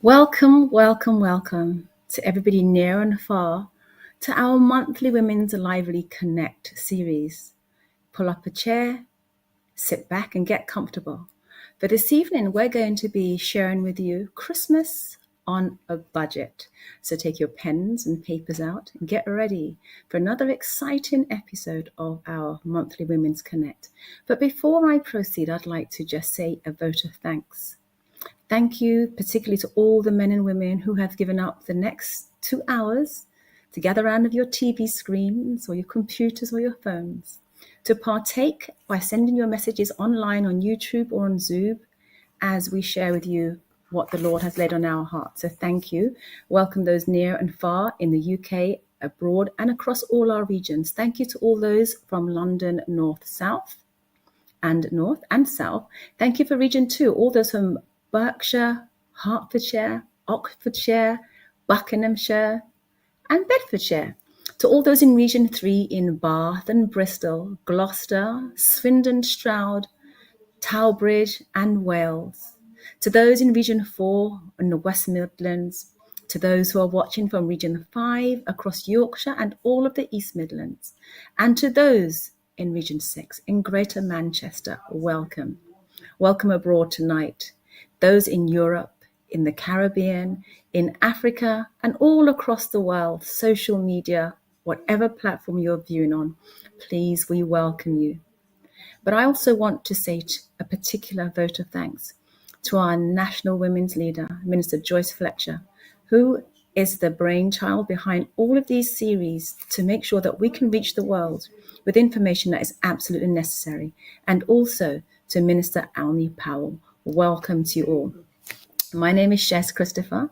Welcome, welcome, welcome to everybody near and far to our monthly Women's Lively Connect series. Pull up a chair, sit back and get comfortable. For this evening, we're going to be sharing with you Christmas on a budget. So take your pens and papers out and get ready for another exciting episode of our monthly Women's Connect. But before I proceed, I'd like to just say a vote of thanks. Thank you particularly to all the men and women who have given up the next 2 hours to gather around your TV screens or your computers or your phones to partake by sending your messages online on YouTube or on Zoom as we share with you what the Lord has laid on our hearts. So thank you. Welcome those near and far in the UK, abroad, and across all our regions. Thank you to all those from London, north, south, and south. Thank you for region 2, all those from Berkshire, Hertfordshire, Oxfordshire, Buckinghamshire, and Bedfordshire. To all those in region 3 in Bath and Bristol, Gloucester, Swindon, Stroud, Towbridge, and Wales. To those in region 4 in the West Midlands, to those who are watching from region 5 across Yorkshire and all of the East Midlands, and to those in region 6 in Greater Manchester, welcome. Welcome abroad tonight. Those in Europe, in the Caribbean, in Africa, and all across the world, social media, whatever platform you're viewing on, please, we welcome you. But I also want to say a particular vote of thanks to our national women's leader, Minister Joyce Fletcher, who is the brainchild behind all of these series to make sure that we can reach the world with information that is absolutely necessary, and also to Minister Powell. Welcome to you all. My name is Shez Christopher,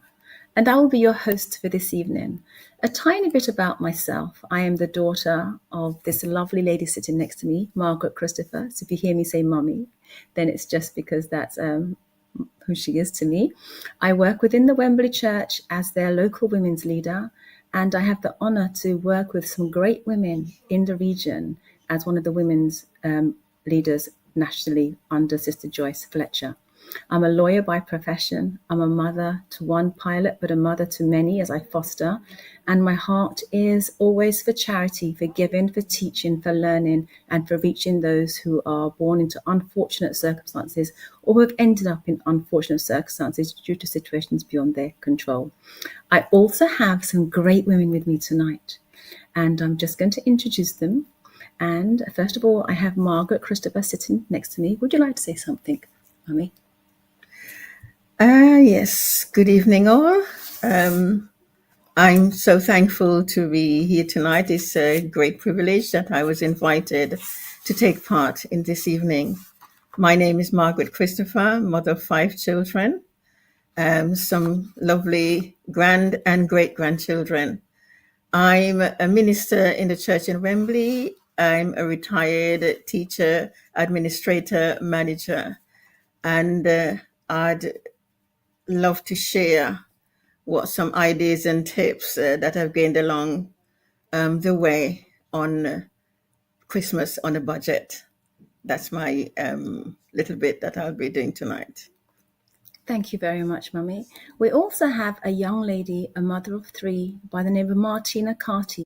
and I will be your host for this evening. A tiny bit about myself. I am the daughter of this lovely lady sitting next to me, Margaret Christopher. So if you hear me say mummy, then it's just because that's who she is to me. I work within the Wembley Church as their local women's leader, and I have the honour to work with some great women in the region as one of the women's leaders nationally under Sister Joyce Fletcher. I'm a lawyer by profession. I'm a mother to one pilot, but a mother to many as I foster. And my heart is always for charity, for giving, for teaching, for learning, and for reaching those who are born into unfortunate circumstances or who have ended up in unfortunate circumstances due to situations beyond their control. I also have some great women with me tonight, and I'm just going to introduce them. And first of all, I have Margaret Christopher sitting next to me. Would you like to say something, Mummy? Yes, good evening all. I'm so thankful to be here tonight. It's a great privilege that I was invited to take part in this evening. My name is Margaret Christopher, mother of 5 children, some lovely grand and great-grandchildren. I'm a minister in the church in Wembley. I'm a retired teacher, administrator, manager, and I'd love to share what some ideas and tips that I've gained along the way on Christmas on a budget. That's my little bit that I'll be doing tonight. Thank you very much, Mummy. We also have a young lady, a mother of 3, by the name of Martina Carty.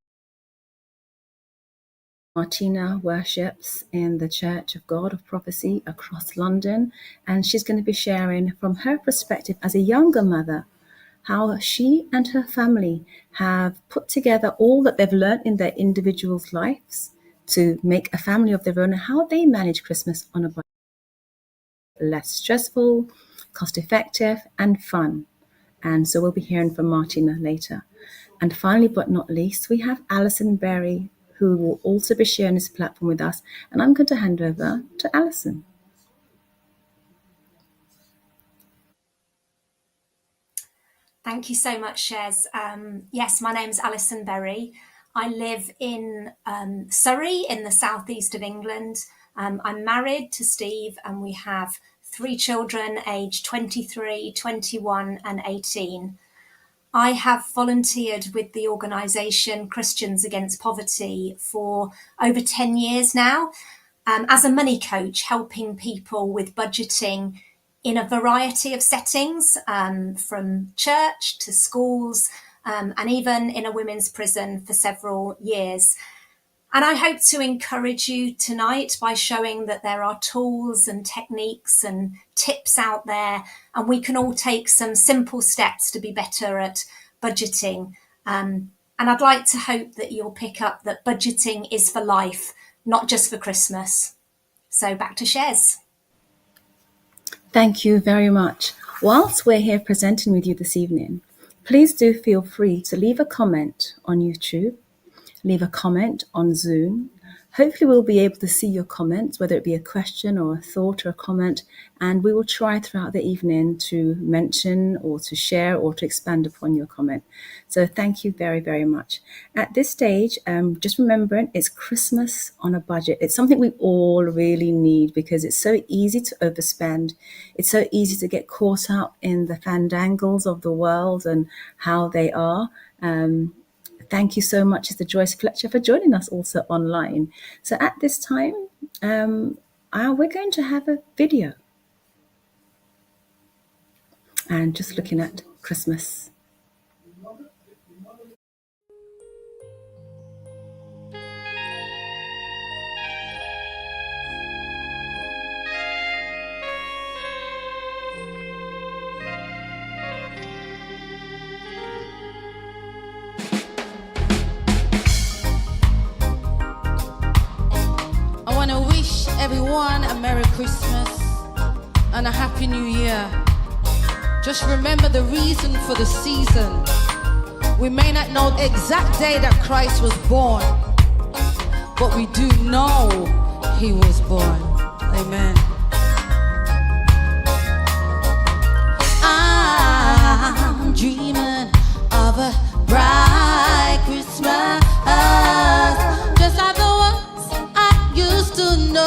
Martina worships in the Church of God of Prophecy across London, and she's going to be sharing from her perspective as a younger mother how she and her family have put together all that they've learned in their individuals' lives to make a family of their own, and how they manage Christmas on a budget. Less stressful, cost-effective, and fun. And so we'll be hearing from Martina later. And finally, but not least, we have Alison Berry, who will also be sharing this platform with us. And I'm going to hand over to Alison. Thank you so much, Shez. Yes, my name's Alison Berry. I live in Surrey in the southeast of England. I'm married to Steve, and we have 3 children aged 23, 21 and 18. I have volunteered with the organisation Christians Against Poverty for over 10 years now, as a money coach, helping people with budgeting in a variety of settings, from church to schools, and even in a women's prison for several years. And I hope to encourage you tonight by showing that there are tools and techniques and tips out there, and we can all take some simple steps to be better at budgeting. And I'd like to hope that you'll pick up that budgeting is for life, not just for Christmas. So back to Shez. Thank you very much. Whilst we're here presenting with you this evening, please do feel free to leave a comment on YouTube, leave a comment on Zoom. Hopefully we'll be able to see your comments, whether it be a question or a thought or a comment, and we will try throughout the evening to mention or to share or to expand upon your comment. So thank you very, very much. At this stage, just remembering it's Christmas on a budget. It's something we all really need because it's so easy to overspend. It's so easy to get caught up in the fandangles of the world and how they are. Thank you so much, Mr. Joyce Fletcher, for joining us also online. So at this time, we're going to have a video. And just looking at Christmas. Everyone, a Merry Christmas and a Happy New Year. Just remember the reason for the season. We may not know the exact day that Christ was born, but we do know he was born. Amen. I'm dreaming of a bright Christmas, just like the ones I used to know,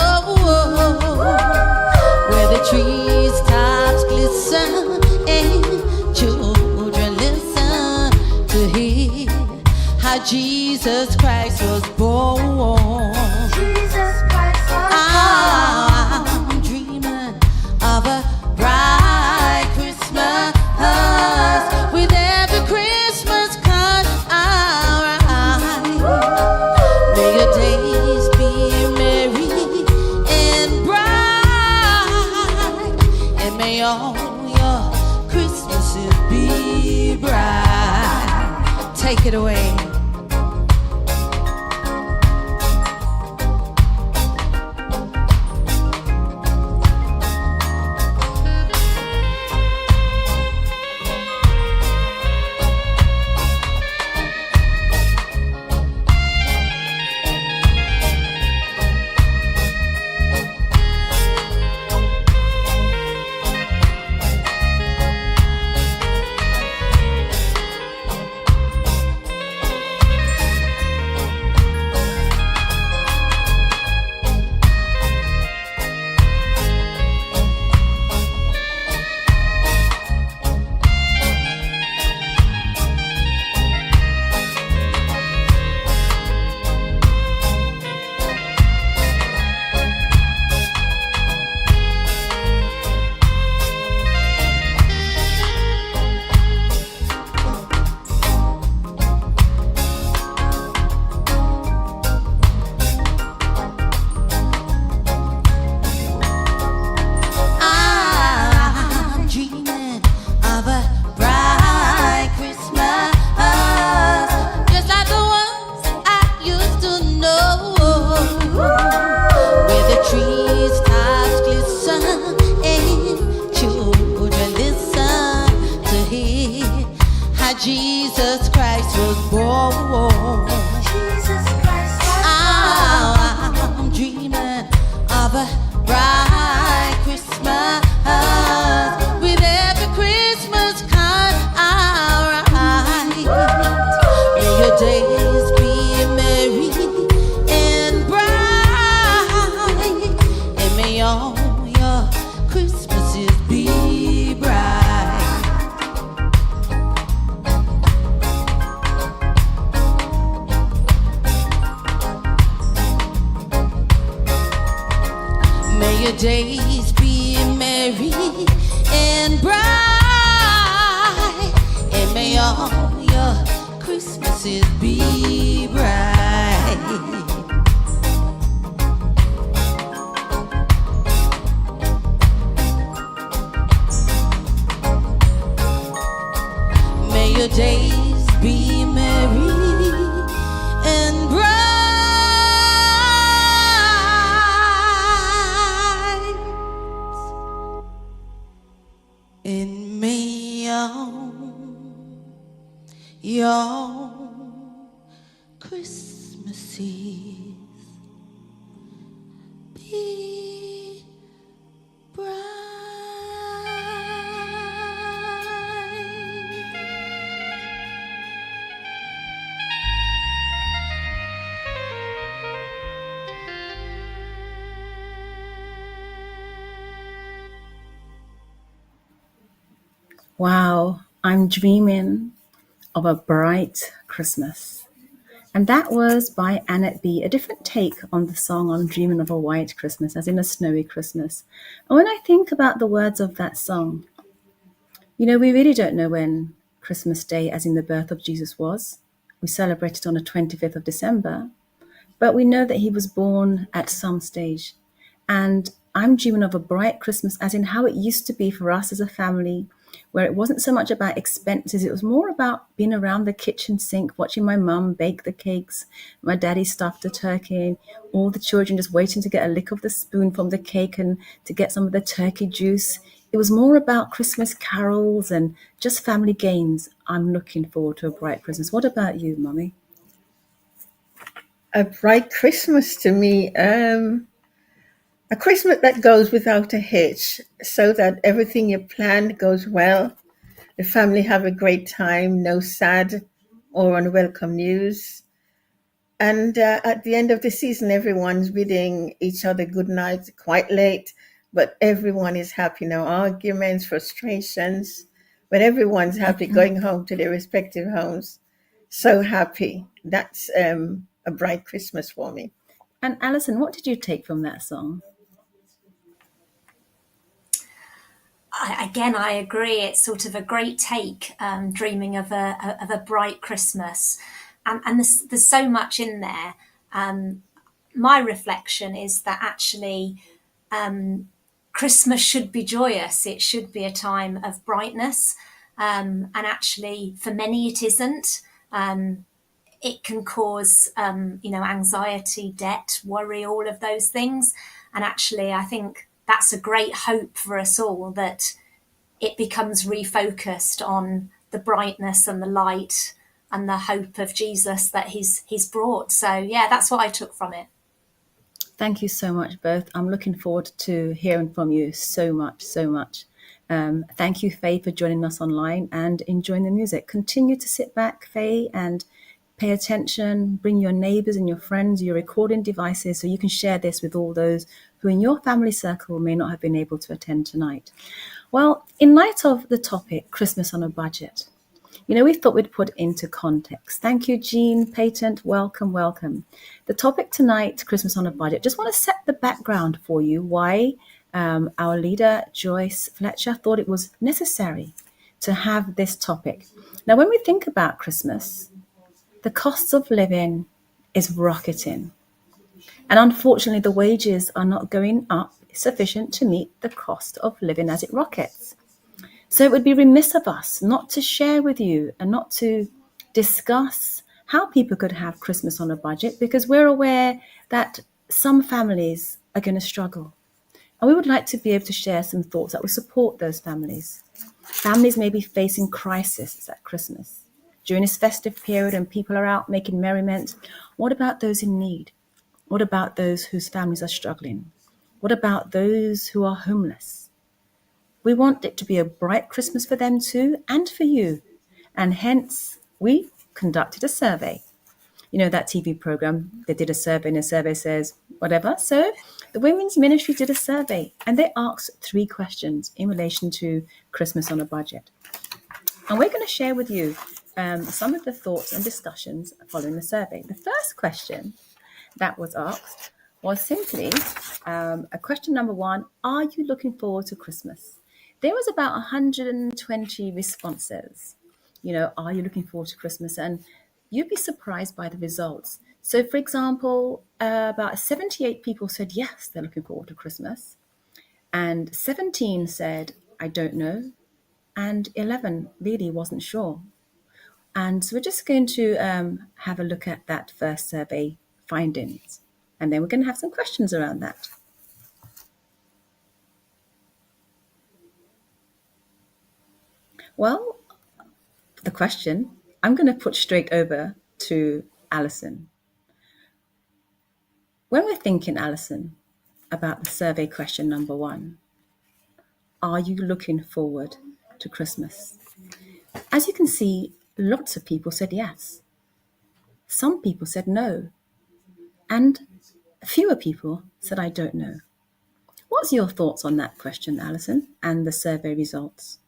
where the trees tops glisten and children listen to hear how Jesus Christ was born. Jesus Christ was born. I'm dreaming of a bright Christmas with every Christmas card I write. May your days be merry and bright, and may all your Christmases be bright. Take it away. Jesus Christ was born. Jesus Christ was born. I'm dreaming of a bright Christmas with every Christmas card I write. May your days be merry and bright, and may all your Christmases be bright. May your days be merry and bright, and may all your Christmases be bright. May your days be merry and bright, and may your Christmases be bright. Wow, I'm dreaming of a bright Christmas. And that was by Annette B. A different take on the song I'm Dreaming of a White Christmas, as in a snowy Christmas. And when I think about the words of that song, we really don't know when Christmas Day, as in the birth of Jesus, was. We celebrate it on the 25th of December, but we know that he was born at some stage. And I'm dreaming of a bright Christmas, as in how it used to be for us as a family, where it wasn't so much about expenses. It was more about being around the kitchen sink, watching my mum bake the cakes, my daddy stuff the turkey, all the children just waiting to get a lick of the spoon from the cake and to get some of the turkey juice. It was more about Christmas carols and just family games. I'm looking forward to a bright Christmas. What about you, Mummy? A bright Christmas to me, a Christmas that goes without a hitch, so that everything you plan goes well. The family have a great time, no sad or unwelcome news. And at the end of the season, everyone's bidding each other good night, quite late, but everyone is happy. No arguments, frustrations, but everyone's happy going home to their respective homes. So happy. That's a bright Christmas for me. And Alison, what did you take from that song? I agree. It's sort of a great take, dreaming of a bright Christmas, and there's so much in there. My reflection is that actually, Christmas should be joyous. It should be a time of brightness, and actually, for many, it isn't. It can cause, anxiety, debt, worry, all of those things. And actually, I think that's a great hope for us all, that it becomes refocused on the brightness and the light and the hope of Jesus that he's brought. So yeah, that's what I took from it. Thank you so much, both. I'm looking forward to hearing from you so much, so much. Thank you, Faye, for joining us online and enjoying the music. Continue to sit back, Faye, and pay attention. Bring your neighbors and your friends, your recording devices, so you can share this with all those who in your family circle may not have been able to attend tonight. Well, in light of the topic, Christmas on a budget, we thought we'd put into context. Thank you, Jean, Patent, welcome, welcome. The topic tonight, Christmas on a budget, just want to set the background for you why our leader, Joyce Fletcher, thought it was necessary to have this topic. Now, when we think about Christmas, the cost of living is rocketing. And unfortunately, the wages are not going up sufficient to meet the cost of living as it rockets. So it would be remiss of us not to share with you and not to discuss how people could have Christmas on a budget, because we're aware that some families are going to struggle. And we would like to be able to share some thoughts that will support those families. Families may be facing crisis at Christmas. During this festive period and people are out making merriment, what about those in need? What about those whose families are struggling? What about those who are homeless? We want it to be a bright Christmas for them too, and for you. And hence, we conducted a survey. That TV program, they did a survey, and the survey says whatever. So the Women's Ministry did a survey, and they asked 3 questions in relation to Christmas on a budget. And we're going to share with you some of the thoughts and discussions following the survey. The first question that was asked was simply a question number 1: are you looking forward to Christmas? there was about 120 responses. You know, are you looking forward to Christmas? And you'd be surprised by the results. So, for example, about 78 people said yes, they're looking forward to Christmas, and 17 said, I don't know, and 11 really wasn't sure. And so we're just going to have a look at that first survey findings, and then we're going to have some questions around that. Well, the question I'm going to put straight over to Alison. When we're thinking, Alison, about the survey question number 1, are you looking forward to Christmas? As you can see, lots of people said yes. Some people said no. And fewer people said, I don't know. What's your thoughts on that question, Alison, and the survey results?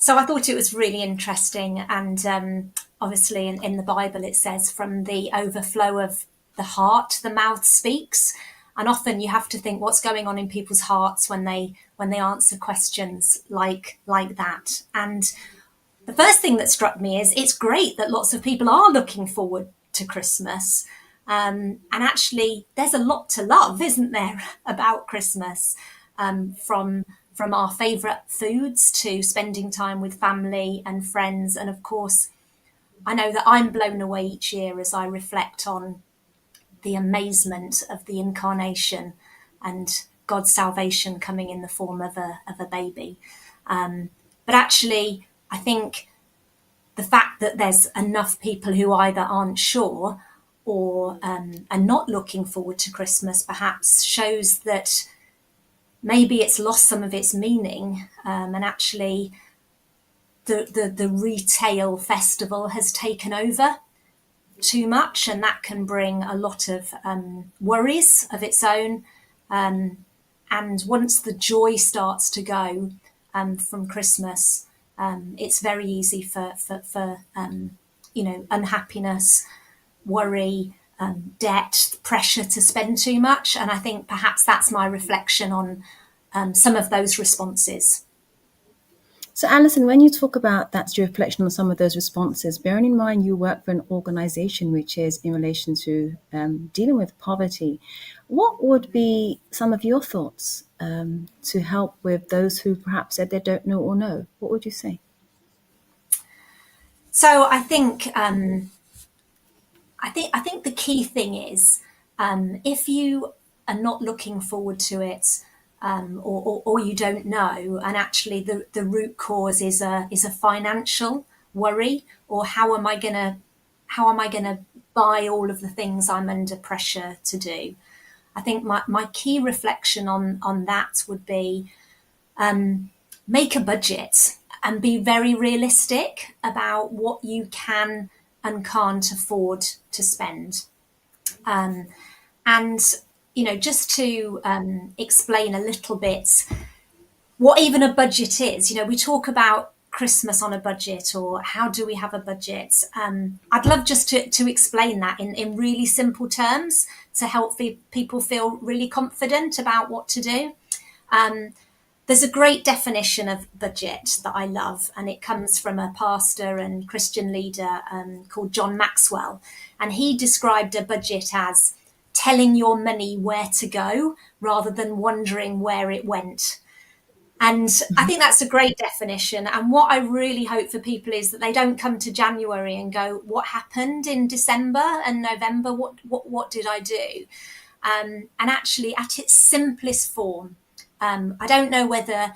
So I thought it was really interesting, and obviously in the Bible it says, from the overflow of the heart the mouth speaks, and often you have to think what's going on in people's hearts when they answer questions like that. And the first thing that struck me is it's great that lots of people are looking forward to Christmas, and actually there's a lot to love, isn't there, about Christmas, from our favourite foods to spending time with family and friends. And of course, I know that I'm blown away each year as I reflect on the amazement of the incarnation and God's salvation coming in the form of a baby. But actually, I think the fact that there's enough people who either aren't sure or are not looking forward to Christmas perhaps shows that maybe it's lost some of its meaning, and actually the retail festival has taken over too much, and that can bring a lot of worries of its own. And once the joy starts to go from Christmas, it's very easy for unhappiness, worry, debt, pressure to spend too much. And I think perhaps that's my reflection on some of those responses. So, Alison, when you talk about that's your reflection on some of those responses, bearing in mind you work for an organisation which is in relation to dealing with poverty, what would be some of your thoughts to help with those who perhaps said they don't know or know? What would you say? So I think the key thing is, if you are not looking forward to it, or you don't know, and actually the root cause is a financial worry, or how am I gonna buy all of the things I'm under pressure to do. I think my key reflection on that would be, make a budget and be very realistic about what you can and can't afford to spend. And just to explain a little bit what even a budget is. We talk about Christmas on a budget, or how do we have a budget? I'd love just to explain that in really simple terms to help people feel really confident about what to do. There's a great definition of budget that I love, and it comes from a pastor and Christian leader called John Maxwell. And he described a budget as telling your money where to go rather than wondering where it went. And I think that's a great definition. And what I really hope for people is that they don't come to January and go, what happened in December and November? What did I do? And actually, at its simplest form, I don't know whether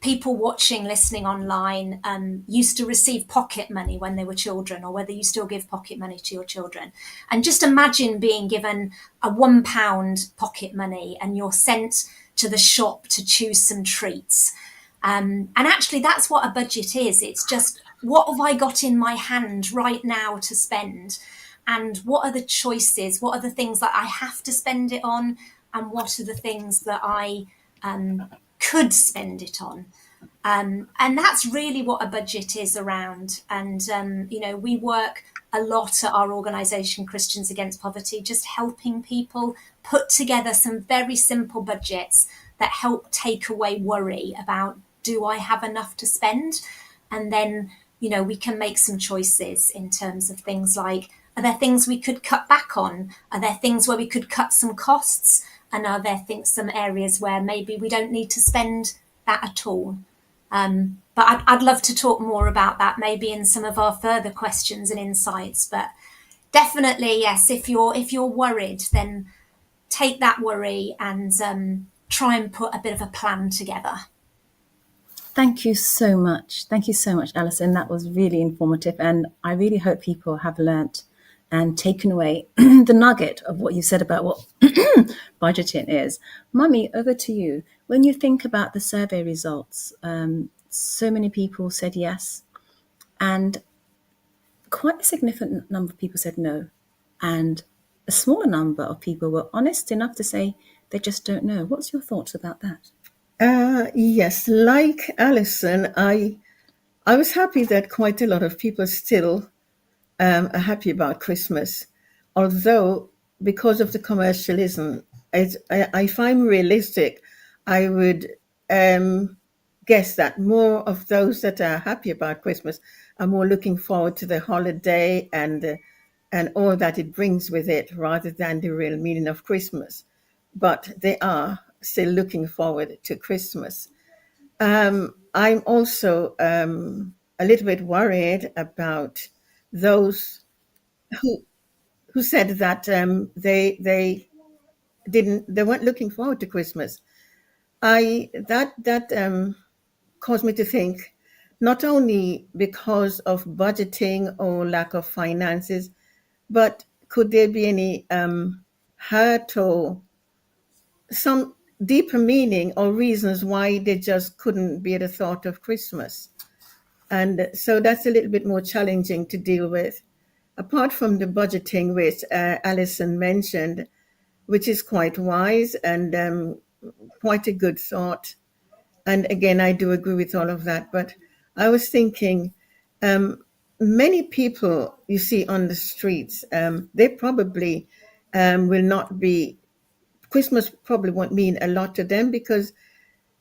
people watching, listening online used to receive pocket money when they were children, or whether you still give pocket money to your children. And just imagine being given a £1 pocket money and you're sent to the shop to choose some treats. And actually, that's what a budget is. It's just, what have I got in my hand right now to spend? And what are the choices? What are the things that I have to spend it on? And what are the things that I could spend it on? And that's really what a budget is around. And, we work a lot at our organisation, Christians Against Poverty, just helping people put together some very simple budgets that help take away worry about, do I have enough to spend? And then, we can make some choices in terms of things like, are there things we could cut back on? Are there things where we could cut some costs? And are there some areas where maybe we don't need to spend that at all? But I'd love to talk more about that maybe in some of our further questions and insights. But definitely, yes, if you're worried, then take that worry and try and put a bit of a plan together. Thank you so much. Thank you so much, Alison. That was really informative. And I really hope people have learnt and taken away the nugget of what you said about what budgeting is. Mummy, over to you. When you think about the survey results, so many people said yes, and quite a significant number of people said no. And a smaller number of people were honest enough to say they just don't know. What's your thoughts about that? Yes, like Alison, I was happy that quite a lot of people still are happy about Christmas, although because of the commercialism, if I'm realistic, I would guess that more of those that are happy about Christmas are more looking forward to the holiday and all that it brings with it, rather than the real meaning of Christmas. But they are still looking forward to Christmas. I'm also a little bit worried about those who said that they weren't looking forward to Christmas. That caused me to think, not only because of budgeting or lack of finances, but could there be any hurt or some deeper meaning or reasons why they just couldn't bear the thought of Christmas? And so that's a little bit more challenging to deal with. Apart from the budgeting, which Alison mentioned, which is quite wise and quite a good thought. And again, I do agree with all of that. But I was thinking, many people you see on the streets, they probably will not be, Christmas probably won't mean a lot to them because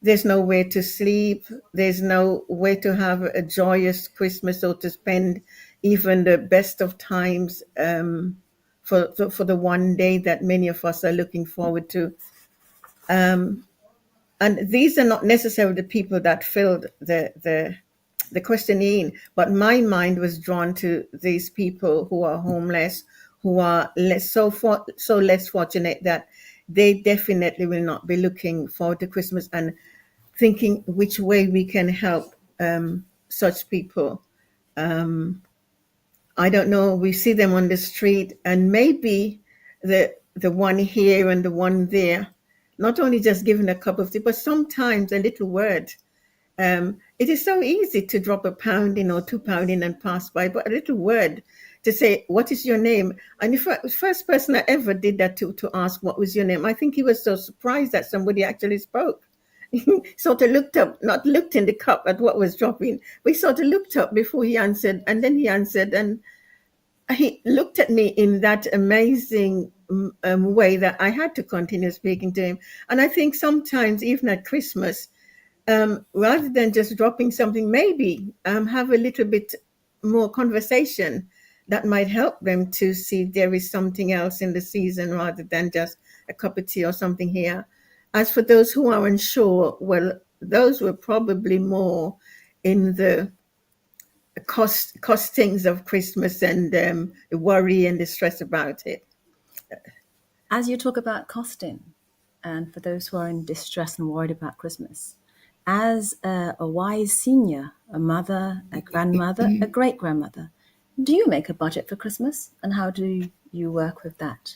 there's nowhere to sleep. There's no way to have a joyous Christmas or to spend even the best of times for the one day that many of us are looking forward to. And these are not necessarily the people that filled the questionnaire, but my mind was drawn to these people who are homeless, who are so less fortunate that they definitely will not be looking forward to Christmas and thinking which way we can help such people. I don't know, we see them on the street, and maybe the one here and the one there, not only just giving a cup of tea, but sometimes a little word. It is so easy to drop £1 in or £2 in and pass by, but a little word to say, what is your name? And the first person I ever did that to ask what was your name, I think he was so surprised that somebody actually spoke. He sort of looked up, not looked in the cup at what was dropping, but he sort of looked up before he answered, and then he answered, and he looked at me in that amazing way that I had to continue speaking to him. And I think sometimes, even at Christmas, rather than just dropping something, maybe have a little bit more conversation that might help them to see there is something else in the season rather than just a cup of tea or something here. As for those who are unsure, well, those were probably more in the costings of Christmas and the worry and the stress about it. As you talk about costing, and for those who are in distress and worried about Christmas, as a wise senior, a mother, a grandmother, a great-grandmother, do you make a budget for Christmas, and how do you work with that?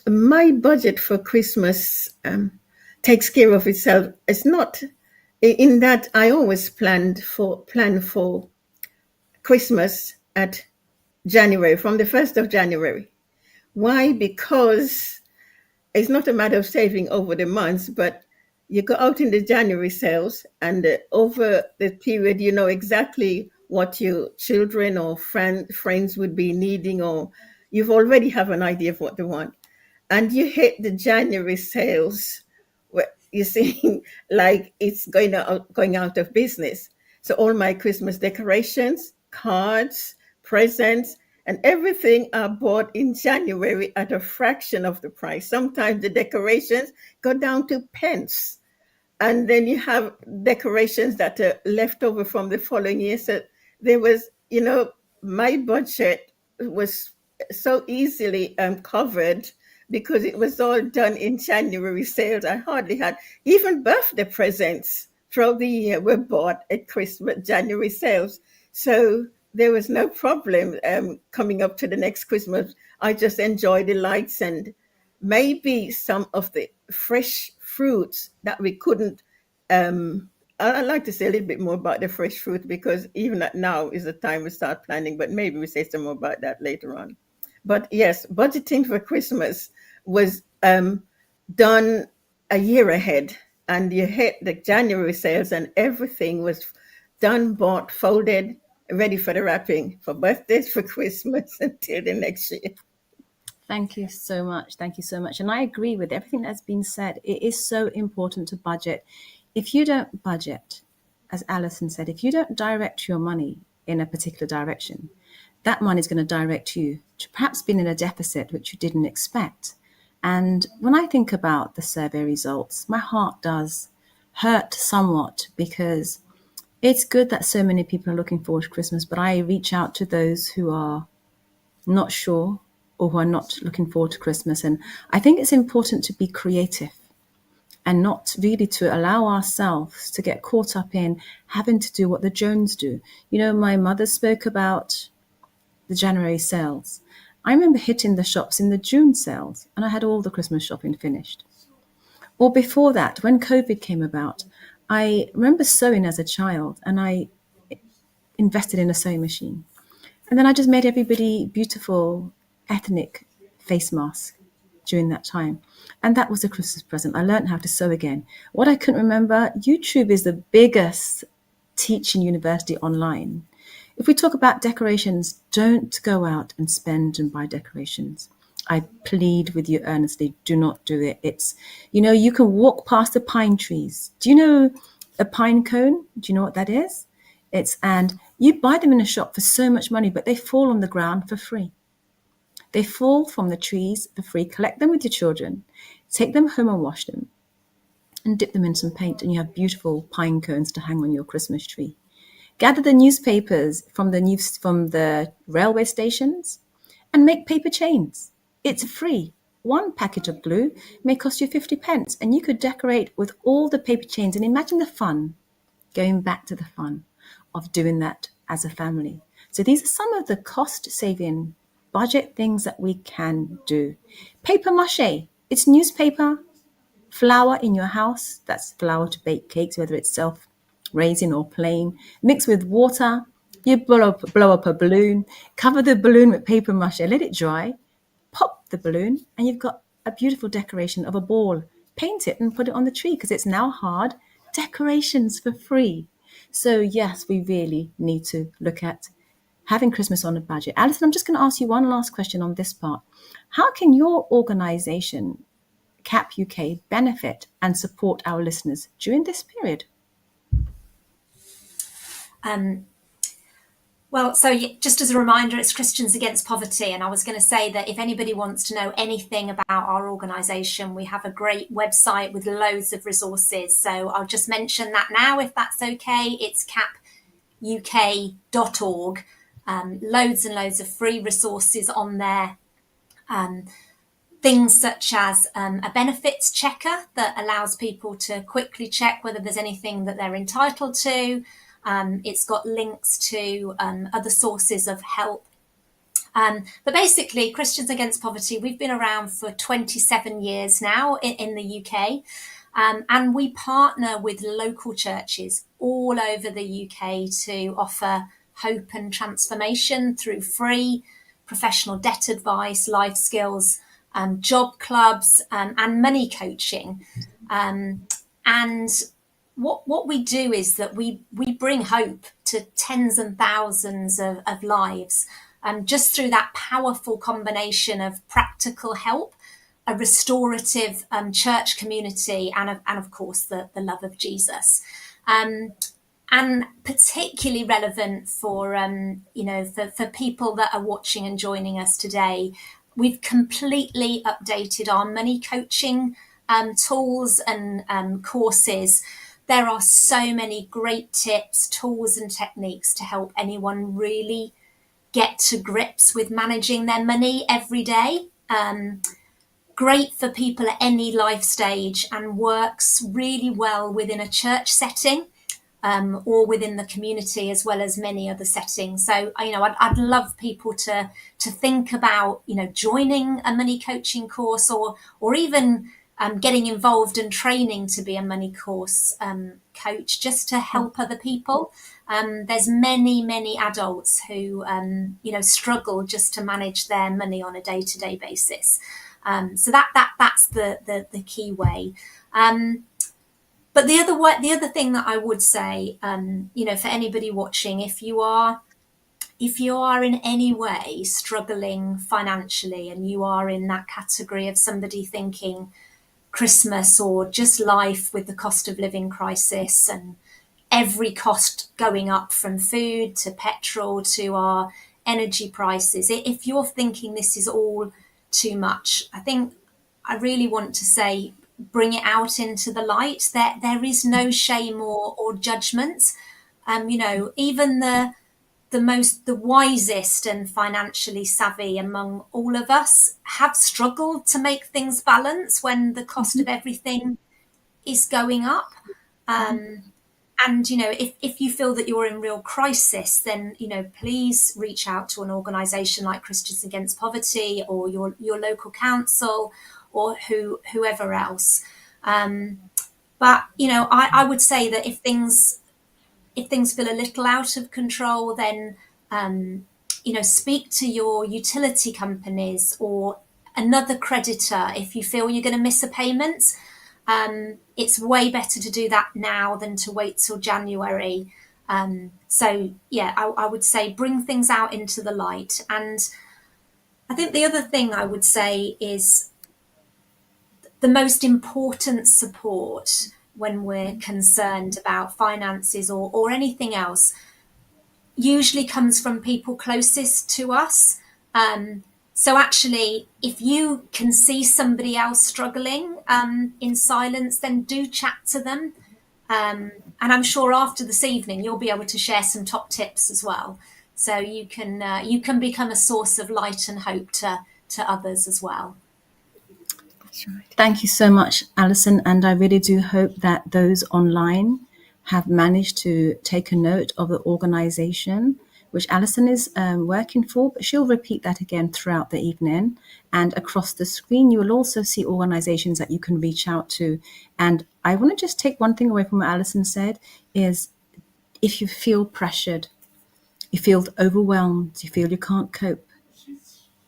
My budget for Christmas takes care of itself. It's not in that I always plan for Christmas at January, from the 1st of January. Why? Because it's not a matter of saving over the months, but you go out in the January sales, and over the period, you know exactly what your children or friends would be needing, or you've already have an idea of what they want. And you hit the January sales you see, like it's going out of business. So all my Christmas decorations, cards, presents, and everything are bought in January at a fraction of the price. Sometimes the decorations go down to pence, and then you have decorations that are left over from the following year. So there was, my budget was so easily covered because it was all done in January sales. I hardly had even birthday presents throughout the year were bought at Christmas January sales. So there was no problem coming up to the next Christmas. I just enjoy the lights and maybe some of the fresh fruits that we couldn't. I'd like to say a little bit more about the fresh fruit because even now is the time we start planning, but maybe we say some more about that later on. But yes, budgeting for Christmas was done a year ahead, and you hit the January sales, and everything was done, bought, folded, ready for the wrapping for birthdays, for Christmas, until the next year. Thank you so much. Thank you so much. And I agree with everything that's been said. It is so important to budget. If you don't budget, as Alison said, if you don't direct your money in a particular direction, that money is going to direct you to perhaps being in a deficit, which you didn't expect. And when I think about the survey results, my heart does hurt somewhat because it's good that so many people are looking forward to Christmas, but I reach out to those who are not sure or who are not looking forward to Christmas. And I think it's important to be creative and not really to allow ourselves to get caught up in having to do what the Jones do. My mother spoke about the January sales. I remember hitting the shops in the June sales and I had all the Christmas shopping finished. Or before that, when COVID came about, I remember sewing as a child and I invested in a sewing machine. And then I just made everybody beautiful ethnic face masks during that time. And that was a Christmas present. I learned how to sew again. What I couldn't remember, YouTube is the biggest teaching university online. If we talk about decorations, don't go out and spend and buy decorations. I plead with you earnestly, do not do it. It's, you can walk past the pine trees. Do you know a pine cone? Do you know what that is? And you buy them in a shop for so much money, but they fall on the ground for free. They fall from the trees for free. Collect them with your children, take them home and wash them and dip them in some paint, and you have beautiful pine cones to hang on your Christmas tree. Gather the newspapers from the railway stations and make paper chains. It's free. One packet of glue may cost you 50 pence, and you could decorate with all the paper chains. And imagine the fun, going back to the fun of doing that as a family. So these are some of the cost-saving budget things that we can do. Paper mache, it's newspaper, flour in your house, that's flour to bake cakes, whether it's self-raising or plain, mixed with water. You blow up a balloon, cover the balloon with paper mache, let it dry, pop the balloon, and you've got a beautiful decoration of a ball. Paint it and put it on the tree because it's now hard. Decorations for free. So yes, we really need to look at having Christmas on a budget. Alison, I'm just going to ask you one last question on this part. How can your organisation, CAP UK, benefit and support our listeners during this period? Well, so just as a reminder, it's Christians Against Poverty. And I was going to say that if anybody wants to know anything about our organisation, we have a great website with loads of resources. So I'll just mention that now, if that's okay. It's capuk.org. Loads and loads of free resources on there. Things such as a benefits checker that allows people to quickly check whether there's anything that they're entitled to. It's got links to other sources of help. But basically, Christians Against Poverty, we've been around for 27 years now in the UK. And we partner with local churches all over the UK to offer hope and transformation through free professional debt advice, life skills, job clubs, and money coaching. And what we do is that we bring hope to tens and thousands of lives just through that powerful combination of practical help a restorative church community, and of course the love of Jesus. And particularly relevant for for people that are watching and joining us today, we've completely updated our money coaching tools and courses. There are so many great tips, tools and techniques to help anyone really get to grips with managing their money every day. Great for people at any life stage, and works really well within a church setting or within the community, as well as many other settings. So, I'd love people to think about, joining a money coaching course, or even getting involved and training to be a money course coach, just to help other people. There's many adults who, struggle just to manage their money on a day-to-day basis. So that's the key way. But the other thing that I would say, for anybody watching, if you are in any way struggling financially, and you are in that category of somebody thinking Christmas or just life with the cost of living crisis and every cost going up, from food to petrol to our energy prices, if you're thinking this is all too much, I think I really want to say, bring it out into the light. There is no shame or judgment. Even the wisest and financially savvy among all of us have struggled to make things balance when the cost of everything is going up. And, if you feel that you're in real crisis, then, please reach out to an organisation like Christians Against Poverty, or your local council, or whoever else. But, I would say that if things feel a little out of control, then, speak to your utility companies or another creditor if you feel you're going to miss a payment. It's way better to do that now than to wait till January. So yeah, I would say bring things out into the light. And I think the other thing I would say is the most important support when we're concerned about finances or anything else usually comes from people closest to us. So actually, if you can see somebody else struggling in silence, then do chat to them. And I'm sure after this evening, you'll be able to share some top tips as well. So you can become a source of light and hope to others as well. That's right. Thank you so much, Alison. And I really do hope that those online have managed to take a note of the organisation which Alison is working for, but she'll repeat that again throughout the evening. And across the screen, you will also see organisations that you can reach out to. And I want to just take one thing away from what Alison said, is if you feel pressured, you feel overwhelmed, you feel you can't cope,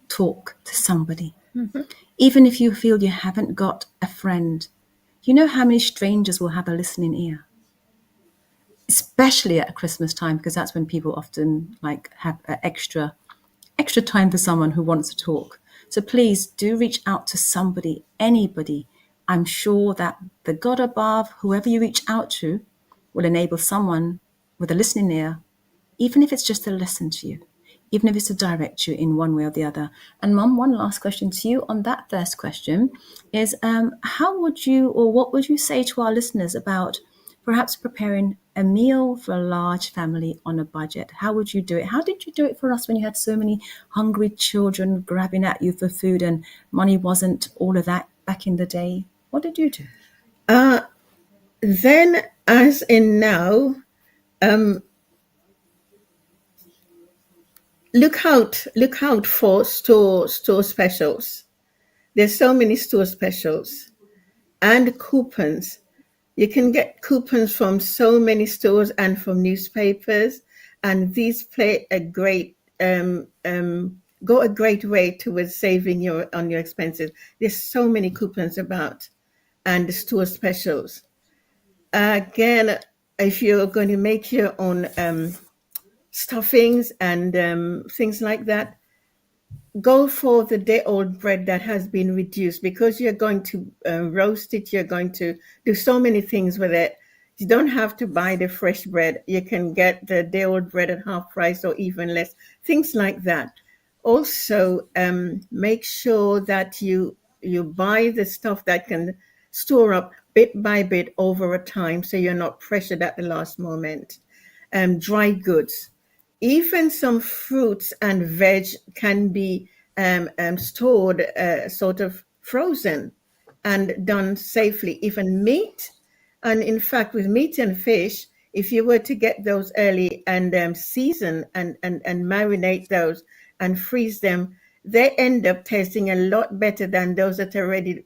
talk to somebody. Mm-hmm. Even if you feel you haven't got a friend, you know how many strangers will have a listening ear? Especially at Christmas time, because that's when people often have extra time for someone who wants to talk. So please do reach out to somebody, anybody. I'm sure that the God above, whoever you reach out to, will enable someone with a listening ear, even if it's just to listen to you, even if it's to direct you in one way or the other. And Mum, one last question to you on that first question is, how would you, or what would you say to our listeners about perhaps preparing a meal for a large family on a budget? How would you do it? How did you do it for us when you had so many hungry children grabbing at you for food and money wasn't all of that back in the day? What did you do? Then, as in now, look out for store specials. There's so many store specials and coupons. You can get coupons from so many stores and from newspapers, and these play a great go a great way towards saving on your expenses. There's so many coupons about, and the store specials. Again, if you're going to make your own stuffings and things like that, go for the day-old bread that has been reduced, because you're going to roast it. You're going to do so many things with it. You don't have to buy the fresh bread. You can get the day-old bread at half price or even less, things like that. Also, make sure that you buy the stuff that can store up bit by bit over a time, so you're not pressured at the last moment. Dry goods, even some fruits and veg can be stored sort of frozen and done safely. Even meat, and in fact, with meat and fish, if you were to get those early and season and marinate those and freeze them, they end up tasting a lot better than those that are already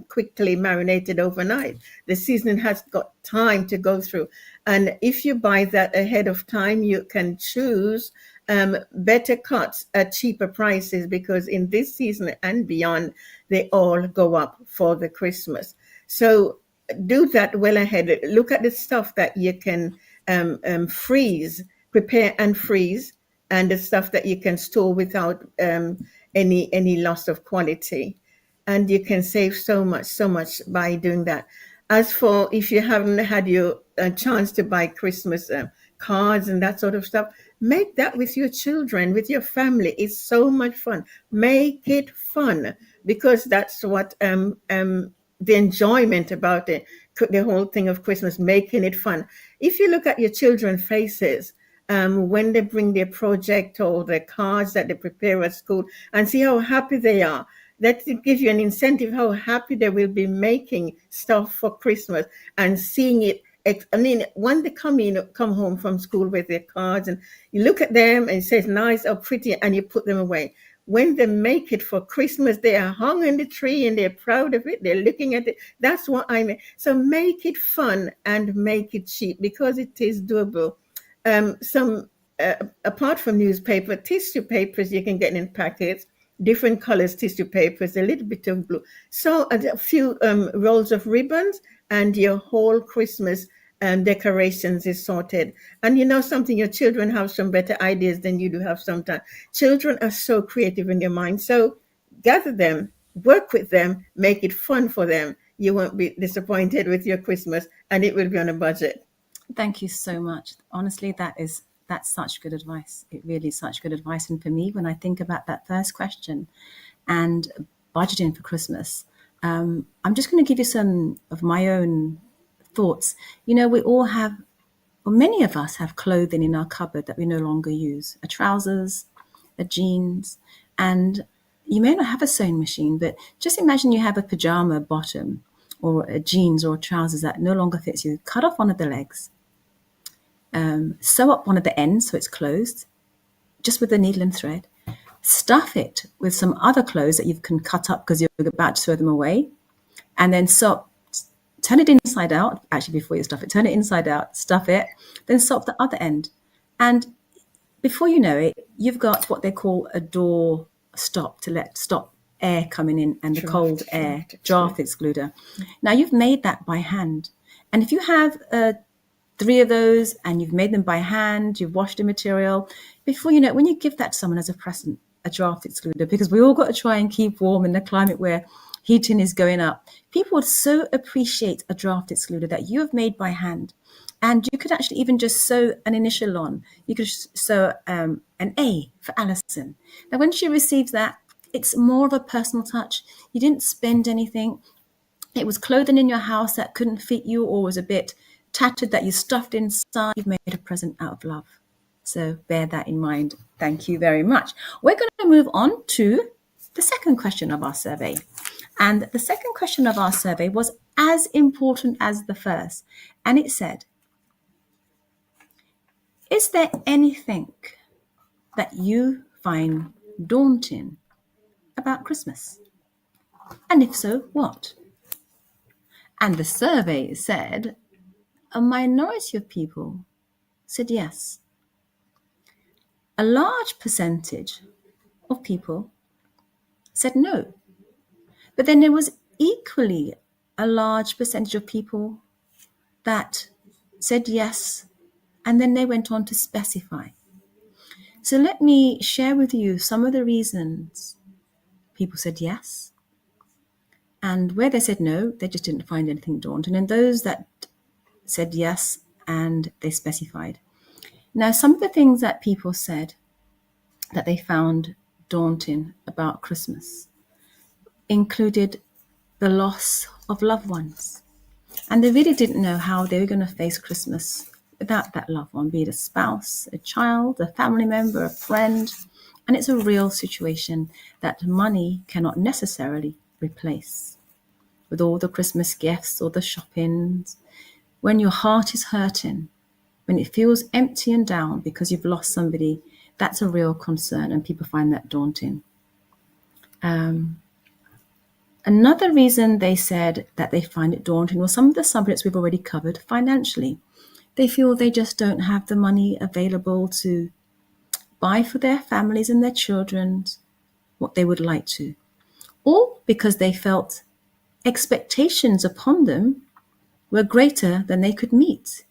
quickly marinated overnight. The seasoning has got time to go through. And if you buy that ahead of time, you can choose better cuts at cheaper prices, because in this season and beyond, they all go up for the Christmas. So do that well ahead. Look at the stuff that you can freeze, prepare and freeze, and the stuff that you can store without any loss of quality. And you can save so much by doing that. As for if you haven't had your chance to buy Christmas cards and that sort of stuff, make that with your children, with your family. It's so much fun. Make it fun, because that's what the enjoyment about it, the whole thing of Christmas, making it fun. If you look at your children's faces, when they bring their project or their cards that they prepare at school, and see how happy they are, that will give you an incentive how happy they will be making stuff for Christmas and seeing it. I mean, when they come home from school with their cards, and you look at them and it says nice or pretty, and you put them away. When they make it for Christmas, they are hung in the tree and they're proud of it. They're looking at it. That's what I mean. So make it fun and make it cheap, because it is doable. Some apart from newspaper, tissue papers you can get in packets, different colors tissue papers, a little bit of blue. So a few rolls of ribbons, and your whole Christmas decorations is sorted. And you know something, your children have some better ideas than you do have sometimes. Children are so creative in their mind. So gather them, work with them, make it fun for them. You won't be disappointed with your Christmas, and it will be on a budget. Thank you so much. Honestly, that's such good advice. It really is such good advice. And for me, when I think about that first question and budgeting for Christmas, I'm just going to give you some of my own thoughts. You know, we all have, or many of us have clothing in our cupboard that we no longer use, a trousers, a jeans, and you may not have a sewing machine, but just imagine you have a pajama bottom or a jeans or trousers that no longer fits you. Cut off one of the legs, sew up one of the ends so it's closed, just with a needle and thread. Stuff it with some other clothes that you can cut up because you're about to throw them away, and then turn it inside out. Actually, before you stuff it, turn it inside out, stuff it, then sew up the other end. And before you know it, you've got what they call a door stop to stop air coming in and the cold air, draft excluder. Now you've made that by hand. And if you have 3 of those and you've made them by hand, you've washed the material, before you know it, when you give that to someone as a present, a draft excluder, because we all got to try and keep warm in the climate where heating is going up, people would so appreciate a draft excluder that you have made by hand. And you could actually even just sew an initial on. You could sew an A for Alison. Now, when she receives that, it's more of a personal touch. You didn't spend anything. It was clothing in your house that couldn't fit you or was a bit tattered that you stuffed inside. You've made a present out of love. So bear that in mind. Thank you very much. We're going to move on to the second question of our survey. And the second question of our survey was as important as the first. And it said, is there anything that you find daunting about Christmas? And if so, what? And the survey said a minority of people said yes. A large percentage of people said no. But then there was equally a large percentage of people that said yes, and then they went on to specify. So let me share with you some of the reasons people said yes, and where they said no, they just didn't find anything daunting, and those that said yes and they specified. Now, some of the things that people said that they found daunting about Christmas included the loss of loved ones. And they really didn't know how they were going to face Christmas without that loved one, be it a spouse, a child, a family member, a friend. And it's a real situation that money cannot necessarily replace. With all the Christmas gifts or the shoppings, when your heart is hurting, when it feels empty and down because you've lost somebody, that's a real concern, and people find that daunting. Another reason they said that they find it daunting was some of the subjects we've already covered financially. They feel they just don't have the money available to buy for their families and their children what they would like to, or because they felt expectations upon them were greater than they could meet.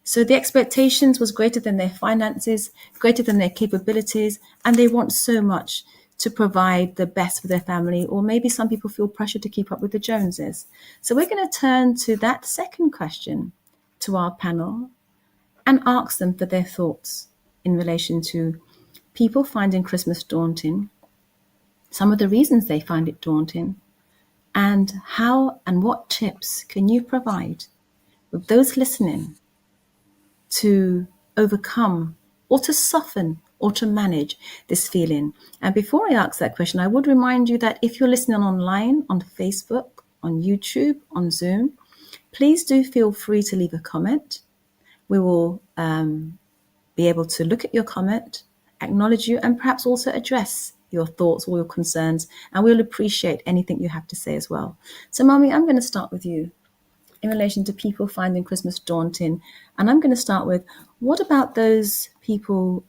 So the expectations was greater than their finances, greater than their capabilities, and they want so much to provide the best for their family, or maybe some people feel pressure to keep up with the Joneses. So we're going to turn to that second question to our panel and ask them for their thoughts in relation to people finding Christmas daunting, some of the reasons they find it daunting, and how and what tips can you provide with those listening to overcome or to soften or to manage this feeling. And before I ask that question, I would remind you that if you're listening online, on Facebook, on YouTube, on Zoom, please do feel free to leave a comment. We will be able to look at your comment, acknowledge you, and perhaps also address your thoughts or your concerns. And we'll appreciate anything you have to say as well. So, Mami, I'm going to start with you in relation to people finding Christmas daunting. And I'm going to start with, what about those people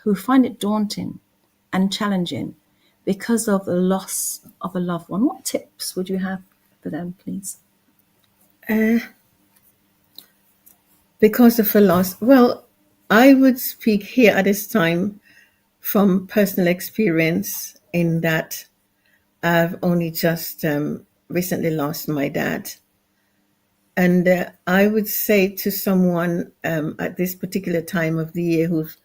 who find it daunting and challenging because of the loss of a loved one? What tips would you have for them, please? Because of a loss, well, I would speak here at this time from personal experience in that I've only just recently lost my dad. And I would say to someone at this particular time of the year who's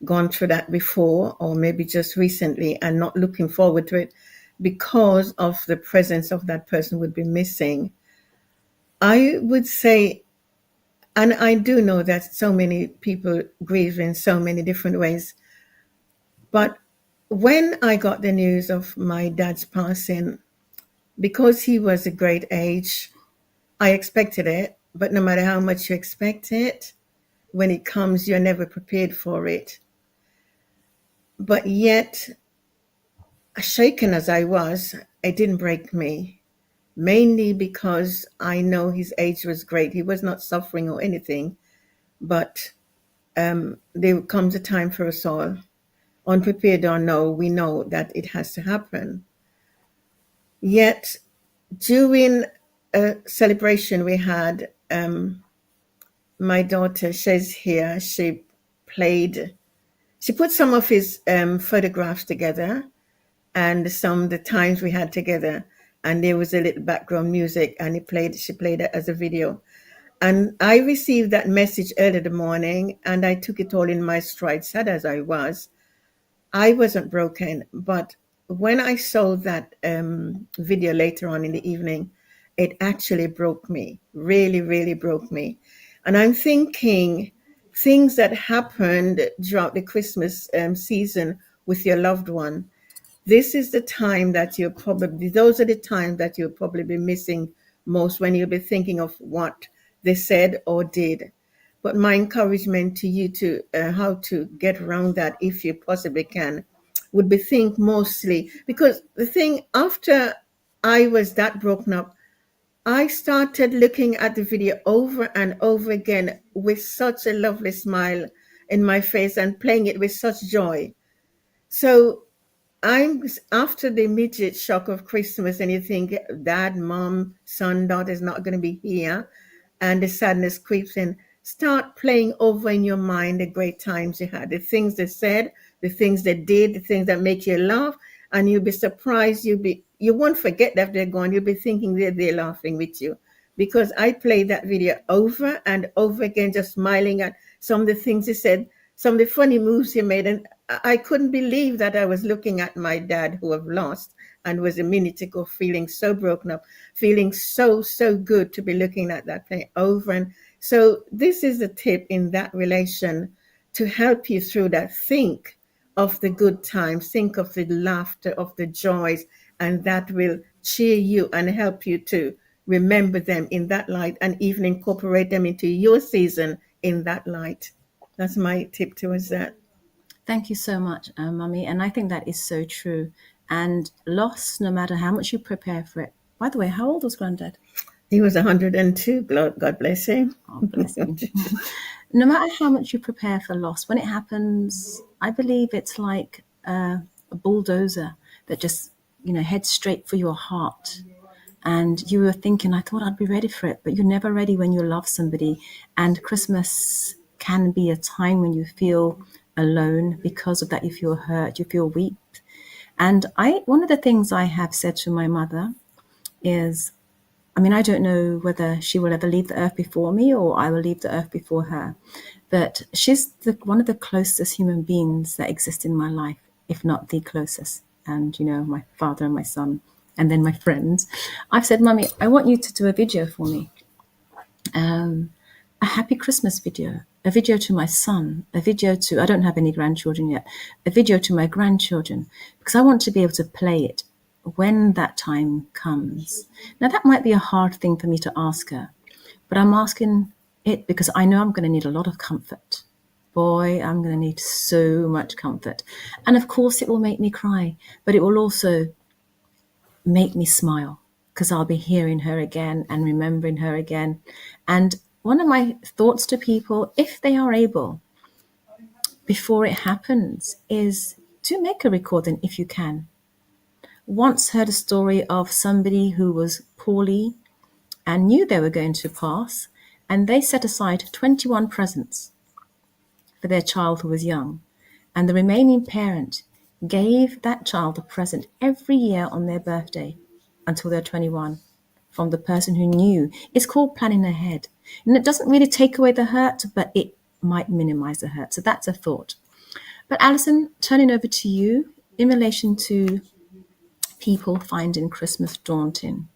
gone through that before, or maybe just recently, and not looking forward to it because of the presence of that person would be missing, I would say, and I do know that so many people grieve in so many different ways, but when I got the news of my dad's passing, because he was a great age, I expected it, but no matter how much you expect it, when it comes, you're never prepared for it. But yet, shaken as I was, it didn't break me, mainly because I know his age was great. He was not suffering or anything, but there comes a time for us all. Unprepared or no, we know that it has to happen. Yet, during a celebration we had, my daughter, she's here, she put some of his photographs together and some of the times we had together, and there was a little background music, and she played it as a video. And I received that message early in the morning, and I took it all in my stride, sad as I wasn't broken. But when I saw that video later on in the evening, it actually broke me, really, really broke me. And I'm thinking things that happened throughout the Christmas season with your loved one. Those are the times that you'll probably be missing most, when you'll be thinking of what they said or did. But my encouragement to you to how to get around that, if you possibly can, would be think mostly, because the thing, after I was that broken up, I started looking at the video over and over again with such a lovely smile in my face and playing it with such joy. So I'm after the immediate shock of Christmas, and you think dad, mom, son, daughter is not going to be here, and the sadness creeps in. Start playing over in your mind the great times you had, the things they said, the things they did, the things that make you laugh, and you'll be surprised. You won't forget that they're gone. You'll be thinking they're laughing with you, because I played that video over and over again, just smiling at some of the things he said, some of the funny moves he made, and I couldn't believe that I was looking at my dad, who I've lost, and was a minute ago feeling so broken up, feeling so good to be looking at that play over. And so this is a tip in that relation to help you through that. Think of the good times, think of the laughter, of the joys, and that will cheer you and help you to remember them in that light, and even incorporate them into your season in that light. That's my tip towards that. Thank you so much, Mummy. And I think that is so true. And loss, no matter how much you prepare for it. By the way, how old was Granddad? He was 102. God bless him. Oh, bless him. No matter how much you prepare for loss, when it happens, I believe it's like a bulldozer that just, heads straight for your heart. And you were thinking, I thought I'd be ready for it, but you're never ready when you love somebody. And Christmas can be a time when you feel alone because of that. You feel hurt, you feel weak. And one of the things I have said to my mother is, I don't know whether she will ever leave the earth before me or I will leave the earth before her, but she's one of the closest human beings that exist in my life, if not the closest. And, my father and my son, and then my friends. I've said, Mummy, I want you to do a video for me. A happy Christmas video, a video to my son, a video to, I don't have any grandchildren yet, a video to my grandchildren, because I want to be able to play it when that time comes. Now, that might be a hard thing for me to ask her, but I'm asking it because I know I'm going to need a lot of comfort. Boy, I'm going to need so much comfort. And of course, it will make me cry, but it will also make me smile, because I'll be hearing her again and remembering her again. And one of my thoughts to people, if they are able, before it happens, is to make a recording if you can. Once heard a story of somebody who was poorly and knew they were going to pass, and they set aside 21 presents for their child who was young, and the remaining parent gave that child a present every year on their birthday until they're 21 from the person who knew. It's called planning ahead. And it doesn't really take away the hurt, but it might minimize the hurt. So that's a thought. But Alison, turning over to you in relation to people finding Christmas daunting.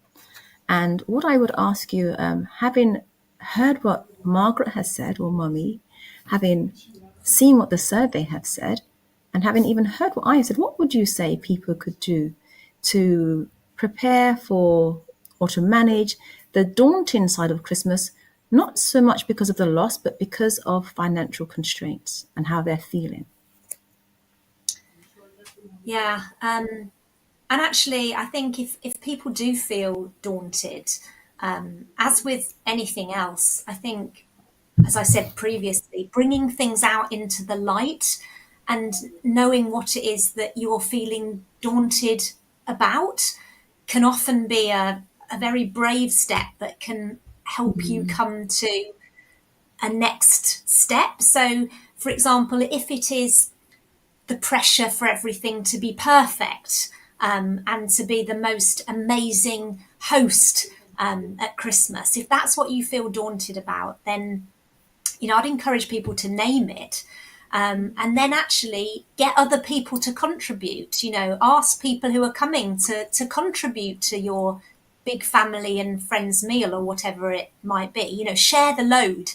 And what I would ask you, having heard what Margaret has said, or Mummy, having seen what the survey have said, and having even heard what I said, what would you say people could do to prepare for or to manage the daunting side of Christmas, not so much because of the loss, but because of financial constraints and how they're feeling? Yeah. And actually, I think if people do feel daunted, as with anything else, I think, as I said previously, bringing things out into the light and knowing what it is that you're feeling daunted about can often be a very brave step that can help you come to a next step. So, for example, if it is the pressure for everything to be perfect, and to be the most amazing host at Christmas, if that's what you feel daunted about, then I'd encourage people to name it, and then actually get other people to contribute. Ask people who are coming to contribute to your big family and friends meal or whatever it might be. Share the load.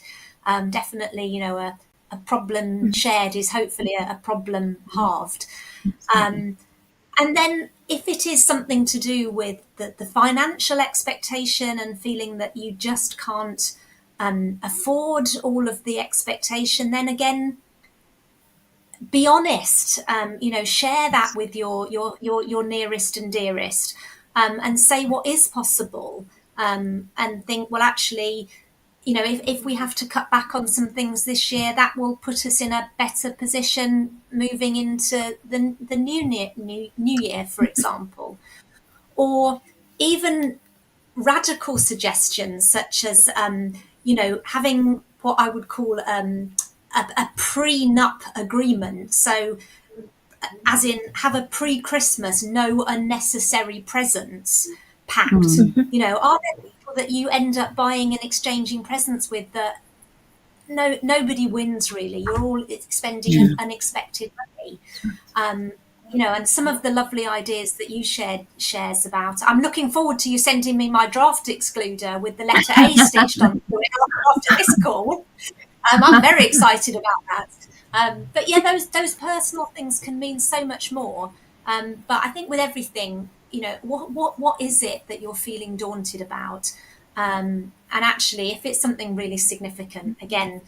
Definitely, a problem shared is hopefully a problem halved. And then if it is something to do with the financial expectation and feeling that you just can't afford all of the expectation, then again, be honest. Share that with your nearest and dearest, and say what is possible, and think, well, actually, if we have to cut back on some things this year, that will put us in a better position moving into the new year, for example. Or even radical suggestions such as, having what I would call a prenup agreement. So as in have a pre-Christmas no unnecessary presents pact. You know, are there people that you end up buying and exchanging presents with that nobody wins really? You're all spending unexpected money. You know, and some of the lovely ideas that you shares about. I'm looking forward to you sending me my draft excluder with the letter A stitched onto it after this call. I'm very excited about that. But yeah, those personal things can mean so much more. But I think with everything, you know, what is it that you're feeling daunted about? And actually, if it's something really significant, again,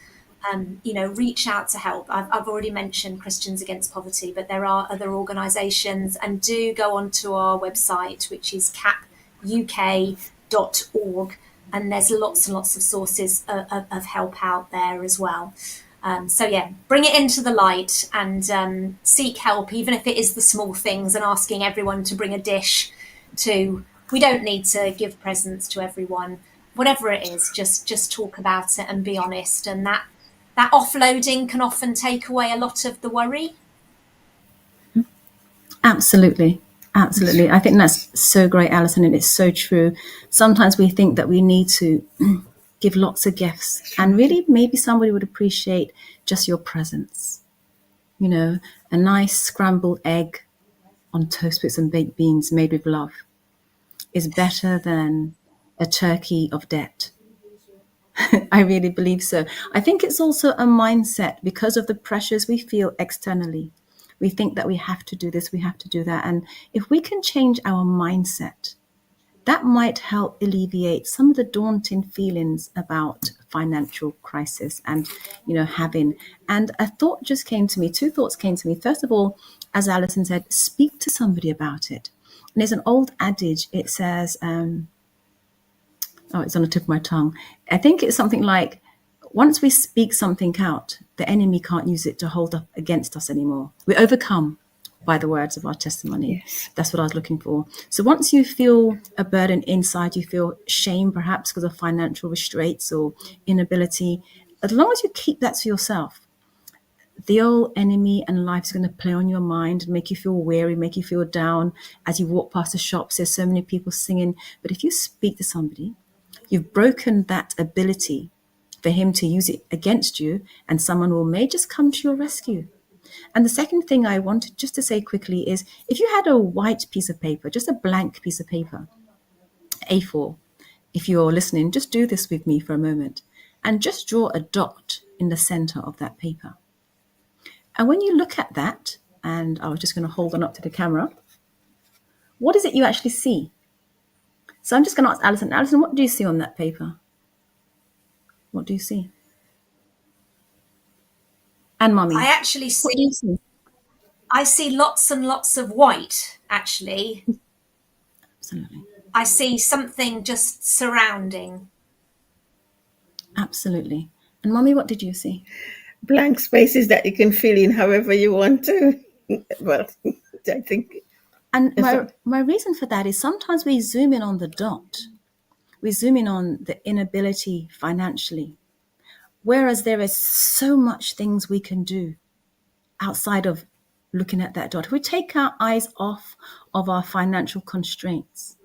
you know, reach out to help. I've already mentioned Christians Against Poverty, but there are other organisations, and do go onto our website, which is capuk.org, and there's lots and lots of sources of help out there as well. So yeah, bring it into the light and seek help, even if it is the small things, and asking everyone to bring a dish to. We don't need to give presents to everyone. Whatever it is, just talk about it and be honest, and that offloading can often take away a lot of the worry. Absolutely. Absolutely. I think that's so great, Alison, and it's so true. Sometimes we think that we need to give lots of gifts, and really maybe somebody would appreciate just your presence. You know, a nice scrambled egg on toast with some baked beans made with love is better than a turkey of debt. I really believe so. I think it's also a mindset because of the pressures we feel externally. We think that we have to do this, we have to do that. And if we can change our mindset, that might help alleviate some of the daunting feelings about financial crisis and, you know, having. And a thought just came to me, two thoughts came to me. First of all, as Alison said, speak to somebody about it. And there's an old adage, it says, it's on the tip of my tongue. I think it's something like, once we speak something out, the enemy can't use it to hold up against us anymore. We overcome by the words of our testimony. Yes. That's what I was looking for. So once you feel a burden inside, you feel shame perhaps because of financial restraints or inability, as long as you keep that to yourself, the old enemy and life is going to play on your mind and make you feel weary, make you feel down. As you walk past the shops, there's so many people singing. But if you speak to somebody, you've broken that ability for him to use it against you, and someone may just come to your rescue. And the second thing I wanted just to say quickly is, if you had a white piece of paper, just a blank piece of paper, A4, if you're listening, just do this with me for a moment and just draw a dot in the center of that paper. And when you look at that, and I was just going to hold on up to the camera, what is it you actually see? So I'm just going to ask Alison. Alison, what do you see on that paper? What do you see? And Mummy. I actually see lots and lots of white, actually. Absolutely. I see something just surrounding. Absolutely. And Mummy, what did you see? Blank spaces that you can fill in however you want to. Well, I think. And my reason for that is sometimes we zoom in on the dot. We zoom in on the inability financially. Whereas there is so much things we can do outside of looking at that dot. If we take our eyes off of our financial constraints.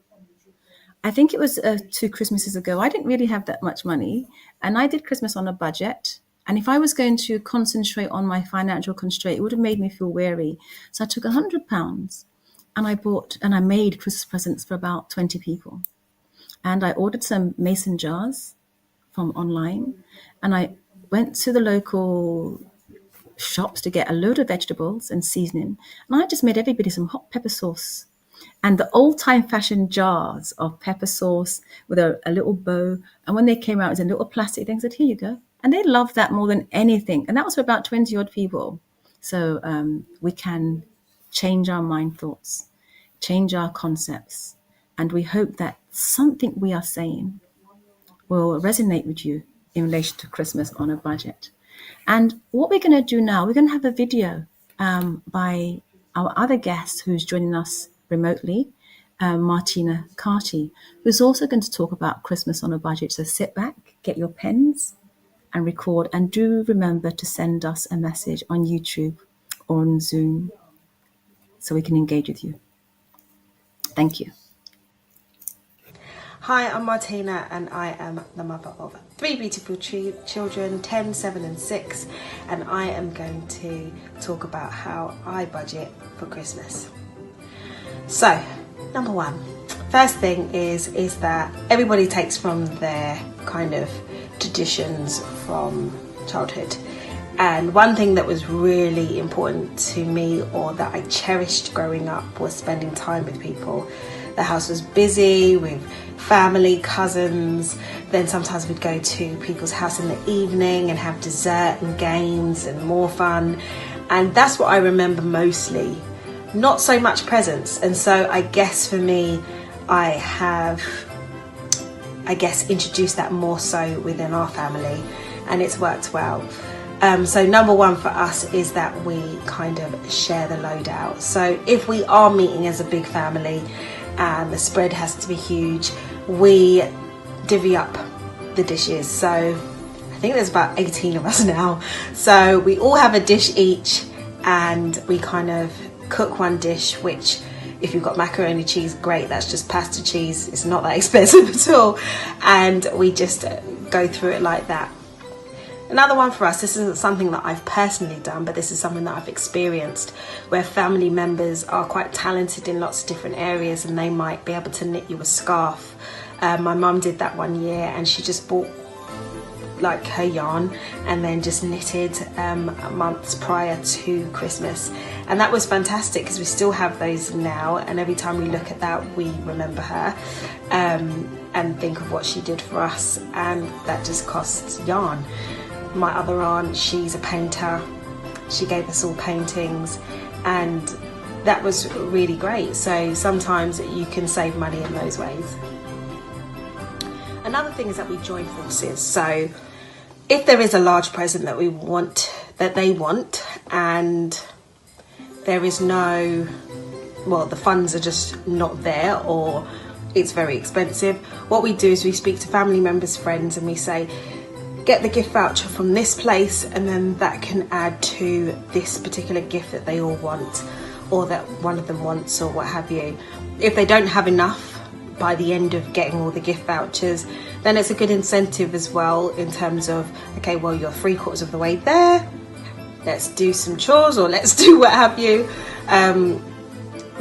I think it was 2 Christmases ago, I didn't really have that much money, and I did Christmas on a budget. And if I was going to concentrate on my financial constraint, it would have made me feel weary. So I took £100 and I made Christmas presents for about 20 people. And I ordered some mason jars from online, and I went to the local shops to get a load of vegetables and seasoning, and I just made everybody some hot pepper sauce and the old-time fashioned jars of pepper sauce with a little bow. And when they came out, it was a little plastic thing. I said, here you go. And they loved that more than anything. And that was for about 20 odd people. So we can change our mind thoughts, change our concepts, and we hope that something we are saying will resonate with you in relation to Christmas on a budget. And what we're going to do now, we're going to have a video by our other guest who's joining us remotely, Martina Carty, who's also going to talk about Christmas on a budget. So sit back, get your pens and record, and do remember to send us a message on YouTube or on Zoom. so we can engage with you. Thank you. Hi, I'm Martina and I am the mother of 3 beautiful children, 10, 7 and 6, and I am going to talk about how I budget for Christmas. So, number one, first thing is that everybody takes from their kind of traditions from childhood. And one thing that was really important to me, or that I cherished growing up, was spending time with people. The house was busy with family, cousins. Then sometimes we'd go to people's house in the evening and have dessert and games and more fun. And that's what I remember mostly, not so much presents. And so I guess for me, I have, introduced that more so within our family, and it's worked well. So number one for us is that we kind of share the load out. So if we are meeting as a big family and the spread has to be huge, we divvy up the dishes. So I think there's about 18 of us now. So we all have a dish each, and we kind of cook one dish, which if you've got macaroni cheese, great, that's just pasta cheese. It's not that expensive at all. And we just go through it like that. Another one for us, this isn't something that I've personally done, but this is something that I've experienced, where family members are quite talented in lots of different areas and they might be able to knit you a scarf. My mum did that one year, and she just bought like her yarn and then just knitted months prior to Christmas, and that was fantastic because we still have those now, and every time we look at that we remember her and think of what she did for us, and that just costs yarn. My other aunt, she's a painter. She gave us all paintings, and that was really great. So sometimes you can save money in those ways. Another thing is that we join forces. So if there is a large present that they want, and there is the funds are just not there, or it's very expensive, what we do is we speak to family members, friends, and we say, get the gift voucher from this place, and then that can add to this particular gift that they all want, or that one of them wants, or what have you. If they don't have enough by the end of getting all the gift vouchers, then it's a good incentive as well, in terms of, okay, well, you're 3/4 of the way there, let's do some chores, or let's do what have you.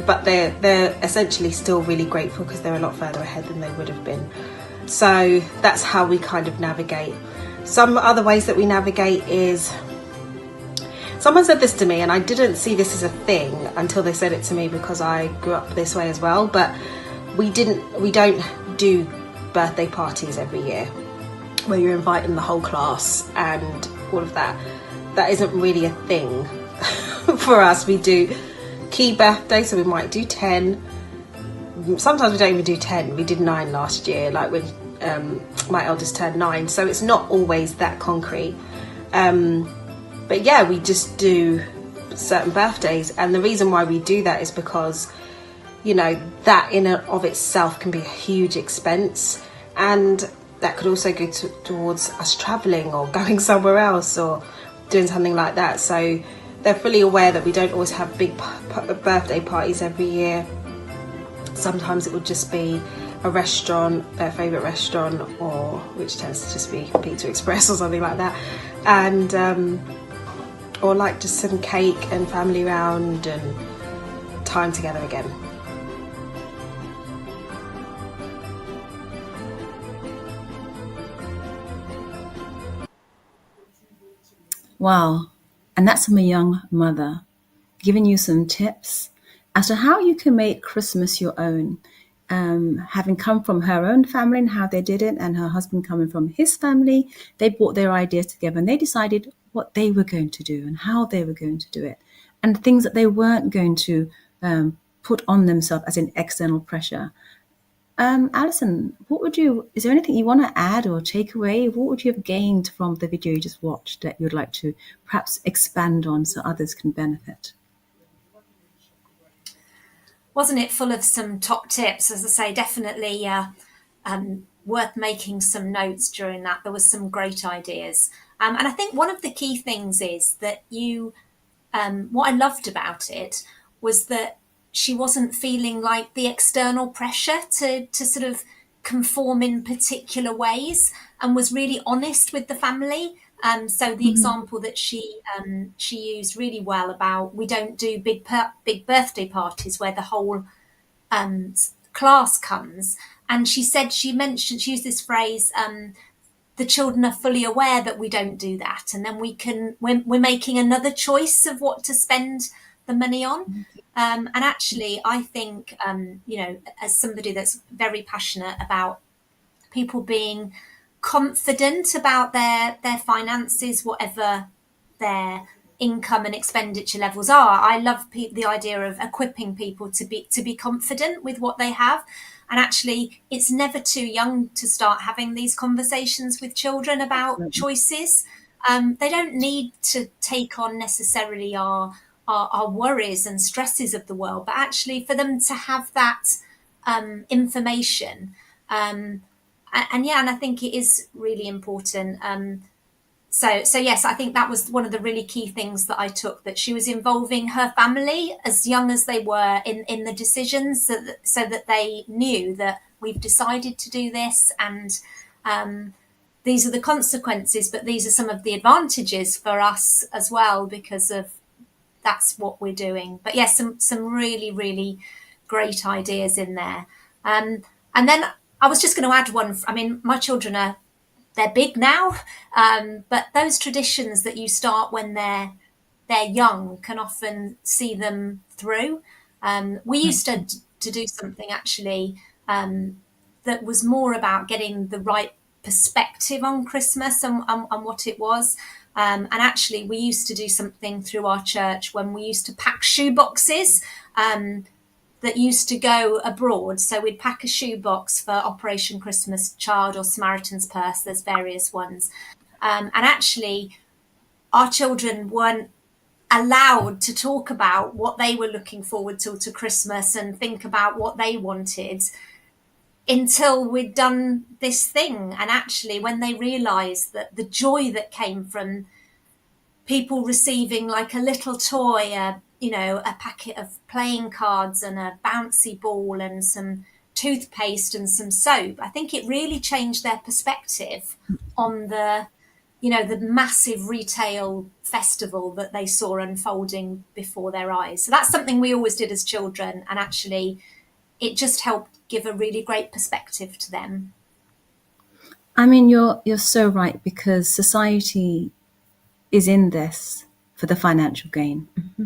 But they're essentially still really grateful because they're a lot further ahead than they would have been. So that's how we kind of navigate. Some other ways that we navigate is, someone said this to me, and I didn't see this as a thing until they said it to me, because I grew up this way as well, but we don't do birthday parties every year where you're inviting the whole class and all of that. That isn't really a thing for us. We do key birthdays, so we might do 10. Sometimes we don't even do 10. We did 9 last year, like when my eldest turned 9, so it's not always that concrete. But yeah, we just do certain birthdays, and the reason why we do that is because, you know, that in and of itself can be a huge expense, and that could also go towards us travelling or going somewhere else or doing something like that. So they're fully aware that we don't always have big birthday parties every year. Sometimes it would just be a restaurant, their favourite restaurant, or which tends to just be Pizza Express or something like that, and or like just some cake and family round and time together again. Wow, and that's from a young mother giving you some tips as to how you can make Christmas your own. Having come from her own family and how they did it, and her husband coming from his family, they brought their ideas together and they decided what they were going to do and how they were going to do it, and things that they weren't going to put on themselves as an external pressure. Alison, is there anything you want to add or take away? What would you have gained from the video you just watched that you'd like to perhaps expand on so others can benefit? Wasn't it full of some top tips? As I say, definitely worth making some notes during that. There was some great ideas. And I think one of the key things is that what I loved about it was that she wasn't feeling like the external pressure to sort of conform in particular ways, and was really honest with the family. So the example that she used really well about, we don't do big birthday parties where the whole class comes. And she used this phrase, the children are fully aware that we don't do that, and then we're making another choice of what to spend the money on. And actually, I think, as somebody that's very passionate about people being confident about their finances, whatever their income and expenditure levels are, I love the idea of equipping people to be confident with what they have. And actually, it's never too young to start having these conversations with children about choices. They don't need to take on necessarily our worries and stresses of the world, but actually for them to have that information. And I think it is really important. So yes, I think that was one of the really key things that I took, that she was involving her family as young as they were in the decisions, so that they knew that we've decided to do this, and these are the consequences, but these are some of the advantages for us as well, because of that's what we're doing. But yes, some really, really great ideas in there. And then I was just going to add one. I mean, my children they're big now, but those traditions that you start when they're young can often see them through. We used to do something actually that was more about getting the right perspective on Christmas and what it was. And actually, we used to do something through our church when we used to pack shoe boxes that used to go abroad. So we'd pack a shoebox for Operation Christmas Child or Samaritan's Purse. There's various ones. And actually, our children weren't allowed to talk about what they were looking forward to Christmas and think about what they wanted until we'd done this thing. And actually, when they realised that the joy that came from people receiving like a little toy, a packet of playing cards and a bouncy ball and some toothpaste and some soap, I think it really changed their perspective on the massive retail festival that they saw unfolding before their eyes. So that's something we always did as children, and actually it just helped give a really great perspective to them. I mean, you're so right, because society is in this for the financial gain. Mm-hmm.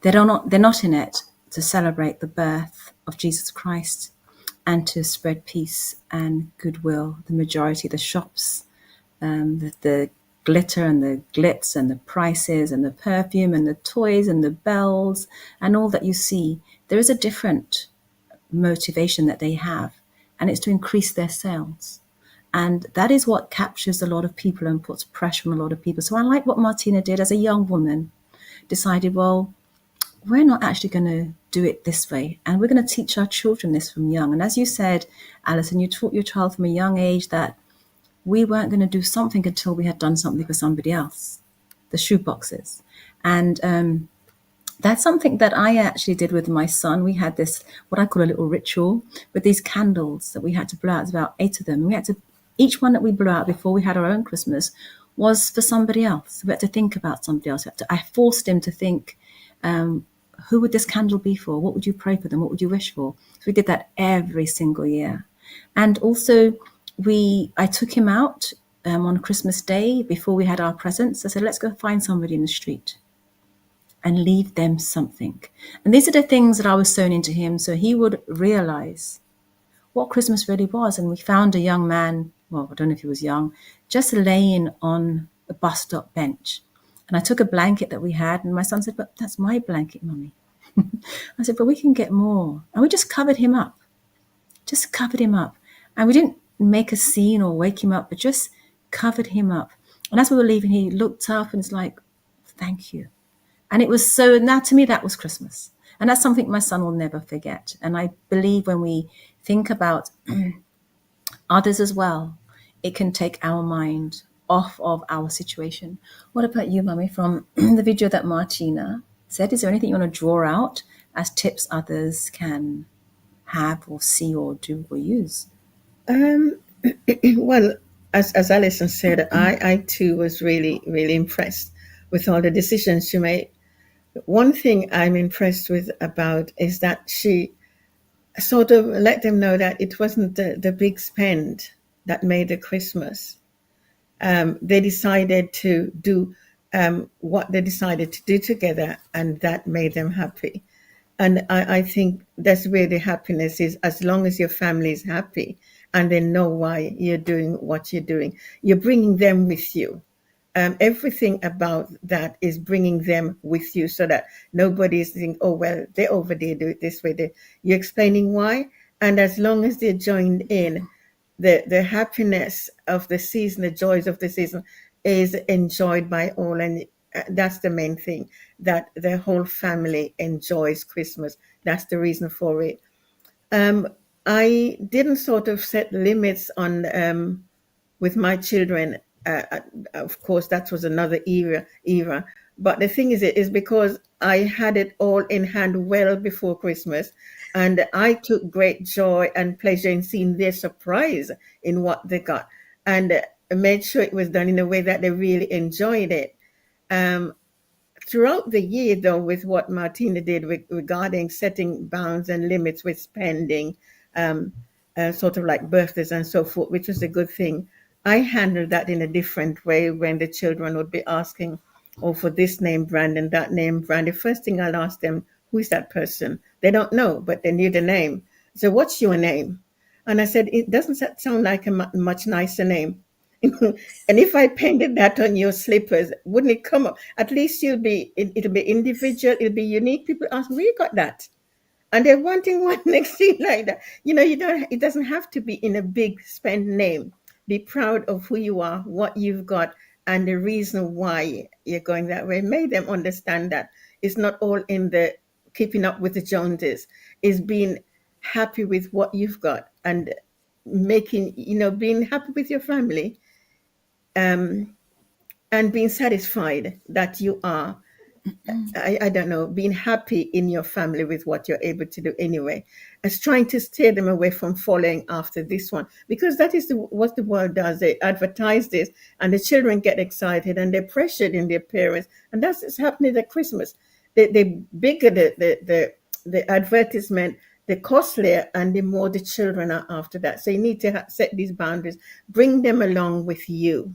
They're not in it to celebrate the birth of Jesus Christ and to spread peace and goodwill. The majority of the shops, the glitter and the glitz and the prices and the perfume and the toys and the bells and all that you see, there is a different motivation that they have, and it's to increase their sales. And that is what captures a lot of people and puts pressure on a lot of people. So I like what Martina did as a young woman, decided, well, we're not actually going to do it this way. And we're going to teach our children this from young. And as you said, Alison, you taught your child from a young age that we weren't going to do something until we had done something for somebody else, the shoe boxes. And that's something that I actually did with my son. We had this, what I call a little ritual, with these candles that we had to blow out. There's about 8 of them. Each one that we blew out before we had our own Christmas was for somebody else. We had to think about somebody else. I forced him to think, who would this candle be for? What would you pray for them? What would you wish for? So we did that every single year. And also I took him out on Christmas Day before we had our presents. I said, let's go find somebody in the street and leave them something. And these are the things that I was sown into him, so he would realize what Christmas really was. And we found a young man, well, I don't know if he was young, just laying on a bus stop bench. And I took a blanket that we had, and my son said, but that's my blanket, Mummy. I said, but we can get more. And we just covered him up. And we didn't make a scene or wake him up, but just covered him up. And as we were leaving, he looked up and was like, thank you. And it was so, now to me, that was Christmas. And that's something my son will never forget. And I believe when we think about others as well, it can take our mind off of our situation. What about you, Mummy, from the video that Martina Zed, is there anything you want to draw out as tips others can have or see or do or use? Well, as Alison said, I too was really, really impressed with all the decisions she made. One thing I'm impressed with about is that she sort of let them know that it wasn't the big spend that made the Christmas. They decided to do what they decided to do together, and that made them happy. And I think that's where the happiness is. As long as your family is happy and they know why you're doing what you're doing, you're bringing them with you. Everything about that is bringing them with you so that nobody's thinking, oh, well, they're over there, do it this way. You're explaining why. And as long as they're joined in, the happiness of the season, the joys of the season is enjoyed by all. And that's the main thing, that the whole family enjoys Christmas. That's the reason for it. I didn't sort of set limits on with my children. Of course, that was another era. But the thing is because I had it all in hand well before Christmas, and I took great joy and pleasure in seeing their surprise in what they got, and made sure it was done in a way that they really enjoyed it. Throughout the year, though, with what Martina did regarding setting bounds and limits with spending, sort of like birthdays and so forth, which was a good thing, I handled that in a different way when the children would be asking, oh, for this name brand and that name brand. The first thing I'll ask them, who is that person? They don't know, but they knew the name. So what's your name? And I said, it doesn't sound like a much nicer name. And if I painted that on your slippers, wouldn't it come up? At least it'll be individual, it'll be unique. People ask, where you got that? And they're wanting one next to you like that. It doesn't have to be in a big spend name. Be proud of who you are, what you've got, and the reason why you're going that way. Make them understand that it's not all in the keeping up with the Joneses. It's being happy with what you've got and being happy with your family, and being satisfied that you are, I don't know, being happy in your family with what you're able to do anyway, as trying to steer them away from following after this one, because that is what the world does. They advertise this, and the children get excited and they're pressured in their parents, and that's what's happening at Christmas. The bigger the advertisement, the costlier, and the more the children are after that. So you need to set these boundaries, bring them along with you.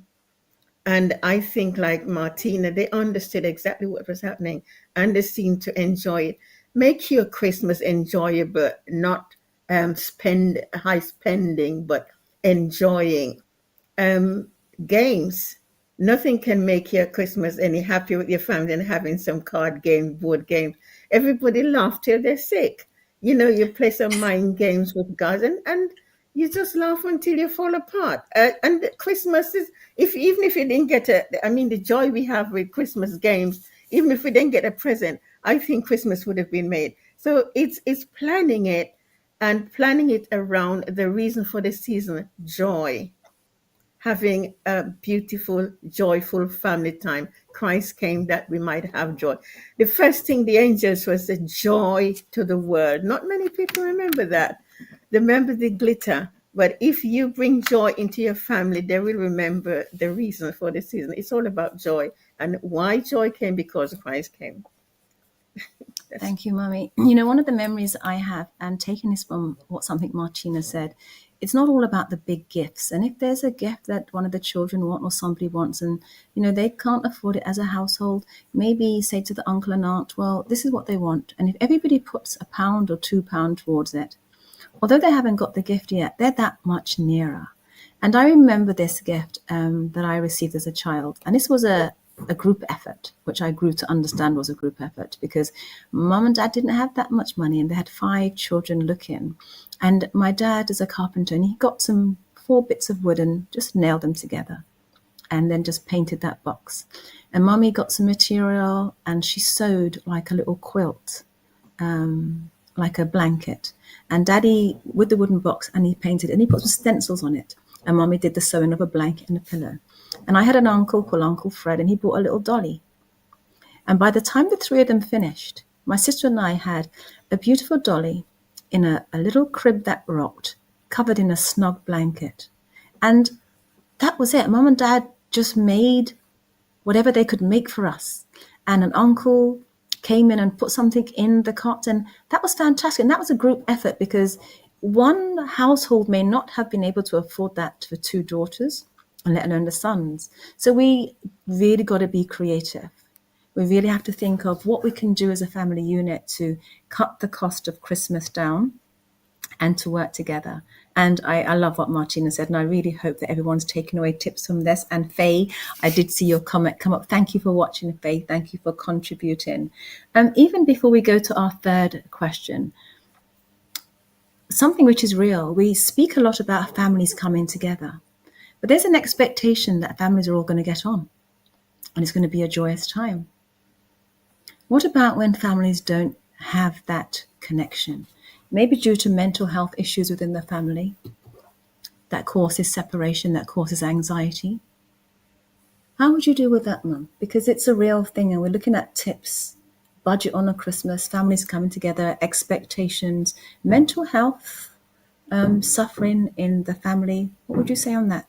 And I think, like Martina, they understood exactly what was happening and they seemed to enjoy it. Make your Christmas enjoyable, not spend high spending, but enjoying. Games. Nothing can make your Christmas any happier with your family than having some card game, board games. Everybody laugh till they're sick. You play some mind games with guys, and you just laugh until you fall apart. And Christmas is, even if you didn't get the joy we have with Christmas games, even if we didn't get a present, I think Christmas would have been made. So it's planning it, and planning it around the reason for the season, joy. Having a beautiful, joyful family time. Christ came that we might have joy. The first thing the angels was the joy to the world. Not many people remember that. They remember the glitter. But if you bring joy into your family, they will remember the reason for the season. It's all about joy. And why joy came? Because Christ came. Thank you, Mummy. One of the memories I have, and taking this from something Martina said, it's not all about the big gifts. And if there's a gift that one of the children want or somebody wants, and they can't afford it as a household, maybe say to the uncle and aunt, well, this is what they want. And if everybody puts £1 or £2 towards it, although they haven't got the gift yet, they're that much nearer. And I remember this gift that I received as a child. And this was a group effort, which I grew to understand was a group effort, because mum and dad didn't have that much money and they had 5 children looking. And my dad is a carpenter, and he got some 4 bits of wood and just nailed them together and then just painted that box. And mummy got some material and she sewed like a little quilt, like a blanket. And daddy with the wooden box, and he painted it and he put some stencils on it. And mummy did the sewing of a blanket and a pillow. And I had an uncle called Uncle Fred, and he bought a little dolly. And by the time the three of them finished, my sister and I had a beautiful dolly in a little crib that rocked, covered in a snug blanket. And that was it. Mum and Dad just made whatever they could make for us. And an uncle came in and put something in the cot. And that was fantastic. And that was a group effort because one household may not have been able to afford that for two daughters, and let alone the sons. So we really got to be creative. We really have to think of what we can do as a family unit to cut the cost of Christmas down and to work together. And I love what Martina said, and I really hope that everyone's taken away tips from this. And Faye, I did see your comment come up. Thank you for watching, Faye. Thank you for contributing. Even before we go to our third question, something which is real. We speak a lot about families coming together, but there's an expectation that families are all going to get on, and it's going to be a joyous time. What about when families don't have that connection? Maybe due to mental health issues within the family that causes separation, that causes anxiety. How would you deal with that, Mum? Because it's a real thing, and we're looking at tips, budget on a Christmas, families coming together, expectations, mental health, suffering in the family. What would you say on that?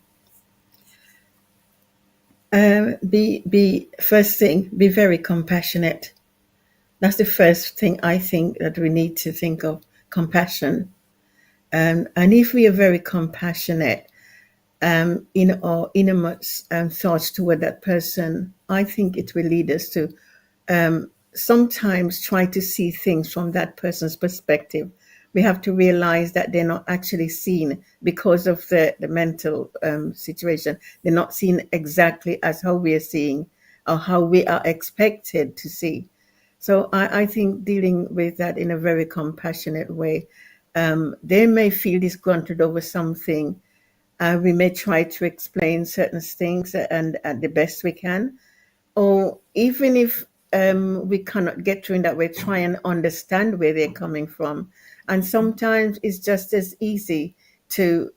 First thing, be very compassionate. That's the first thing I think that we need to think of, compassion. And if we are very compassionate in our innermost thoughts toward that person, I think it will lead us to sometimes try to see things from that person's perspective. We have to realize that they're not actually seen because of the mental situation. They're not seen exactly as how we are seeing or how we are expected to see. So I think dealing with that in a very compassionate way. They may feel disgruntled over something. We may try to explain certain things and the best we can. Or even if we cannot get through in that way, try and understand where they're coming from. And sometimes it's just as easy to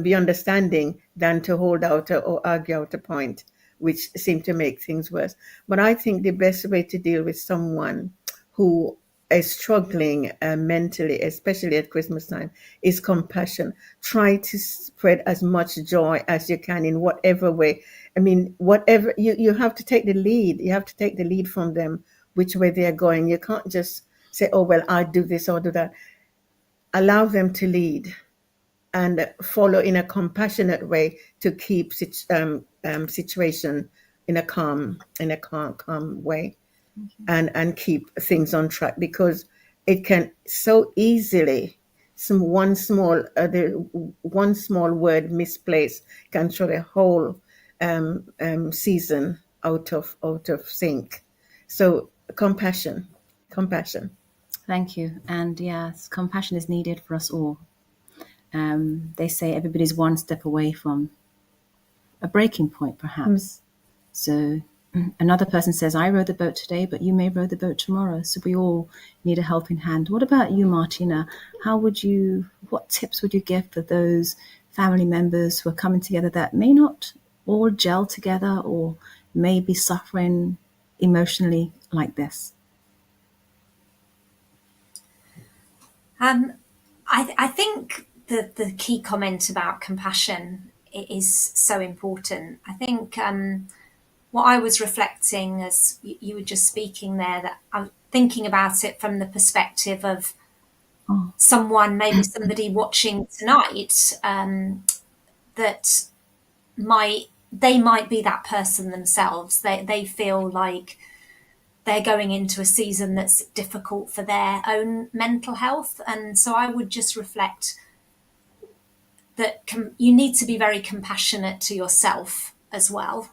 be understanding than to hold out or argue out a point, which seem to make things worse. But I think the best way to deal with someone who is struggling mentally, especially at Christmas time, is compassion. Try to spread as much joy as you can in whatever way. I mean, whatever, you have to take the lead. You have to take the lead from them, which way they're going. You can't just say, oh, well, I'll do this or do that. Allow them to lead and follow in a compassionate way to keep situation in a calm way, and keep things on track, because it can so easily one small word misplaced can throw a whole season out of sync. So compassion. Thank you. And yes, compassion is needed for us all. They say everybody's one step away from a breaking point, perhaps. So another person says, I rowed the boat today, but you may row the boat tomorrow. So we all need a helping hand. What about you, Martina? What tips would you give for those family members who are coming together that may not all gel together or may be suffering emotionally like this? I think the key comment about compassion is so important. I think what I was reflecting as you were just speaking there, that I'm thinking about it from the perspective of maybe somebody watching tonight, that they might be that person themselves. They feel like they're going into a season that's difficult for their own mental health. And so I would just reflect that you need to be very compassionate to yourself as well.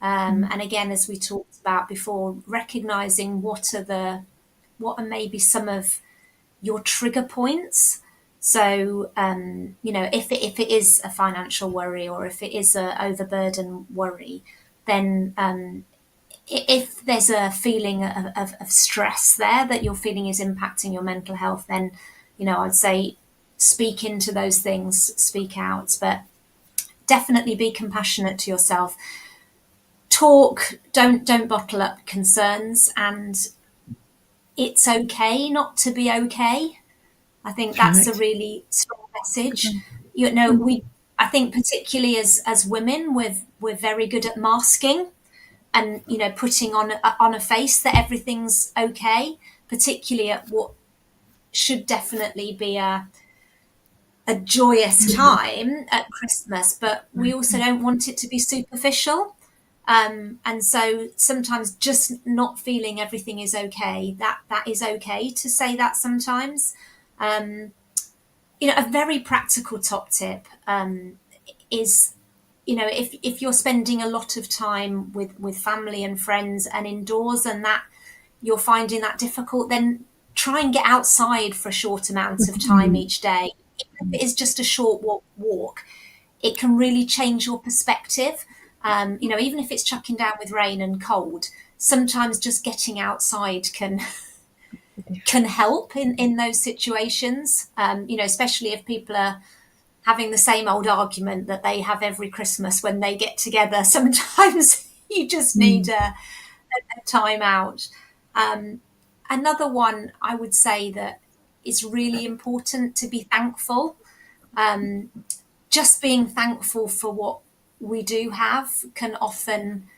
And again, as we talked about before, recognizing what are maybe some of your trigger points. So, if it is a financial worry, or if it is a overburden worry, then if there's a feeling of stress there that you're feeling is impacting your mental health, then, I'd say speak into those things, speak out, but definitely be compassionate to yourself. talk, don't bottle up concerns, and it's okay not to be okay. I think that's a Correct. really strong message. Good. I think particularly as women, we're very good at masking and putting on a face that everything's okay, particularly at what should definitely be a joyous time at Christmas, but we also don't want it to be superficial. And so sometimes just not feeling everything is okay, that is okay to say that sometimes. A very practical top tip is, if you're spending a lot of time with family and friends and indoors, and that you're finding that difficult, then try and get outside for a short amount of time each day. Even if it is just a short walk, it can really change your perspective. Even if it's chucking down with rain and cold, sometimes just getting outside can help in those situations. Especially if people are having the same old argument that they have every Christmas when they get together. Sometimes you just need a time out. Another one I would say that is really important to be thankful. Just being thankful for what we do have can often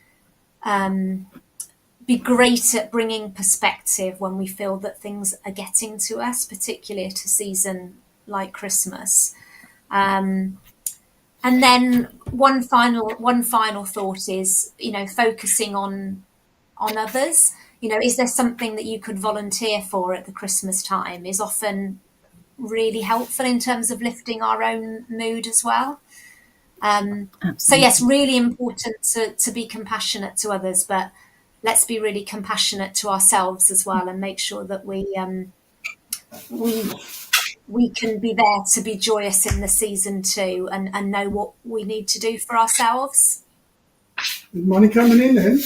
be great at bringing perspective when we feel that things are getting to us, particularly at a season like Christmas. And then one final thought is, focusing on others. Is there something that you could volunteer for at the Christmas time is often really helpful in terms of lifting our own mood as well. So yes, really important to be compassionate to others, but let's be really compassionate to ourselves as well, and make sure that we can be there to be joyous in the season too, and know what we need to do for ourselves. Is money coming in then?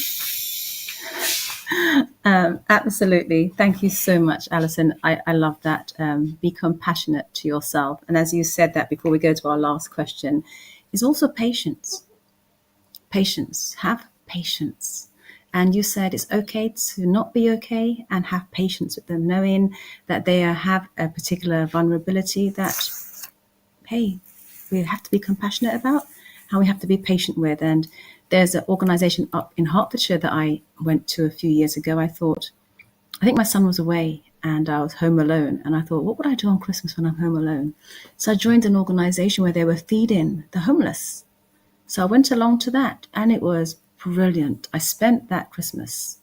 Absolutely. Thank you so much, Alison. I love that. Be compassionate to yourself. And as you said that before we go to our last question, is also patience. Patience. Have patience. And you said it's okay to not be okay, and have patience with them, knowing that they have a particular vulnerability that, hey, we have to be compassionate about, and we have to be patient with. And there's an organisation up in Hertfordshire that I went to a few years ago. I think my son was away and I was home alone. And I thought, what would I do on Christmas when I'm home alone? So I joined an organisation where they were feeding the homeless. So I went along to that, and it was brilliant. I spent that Christmas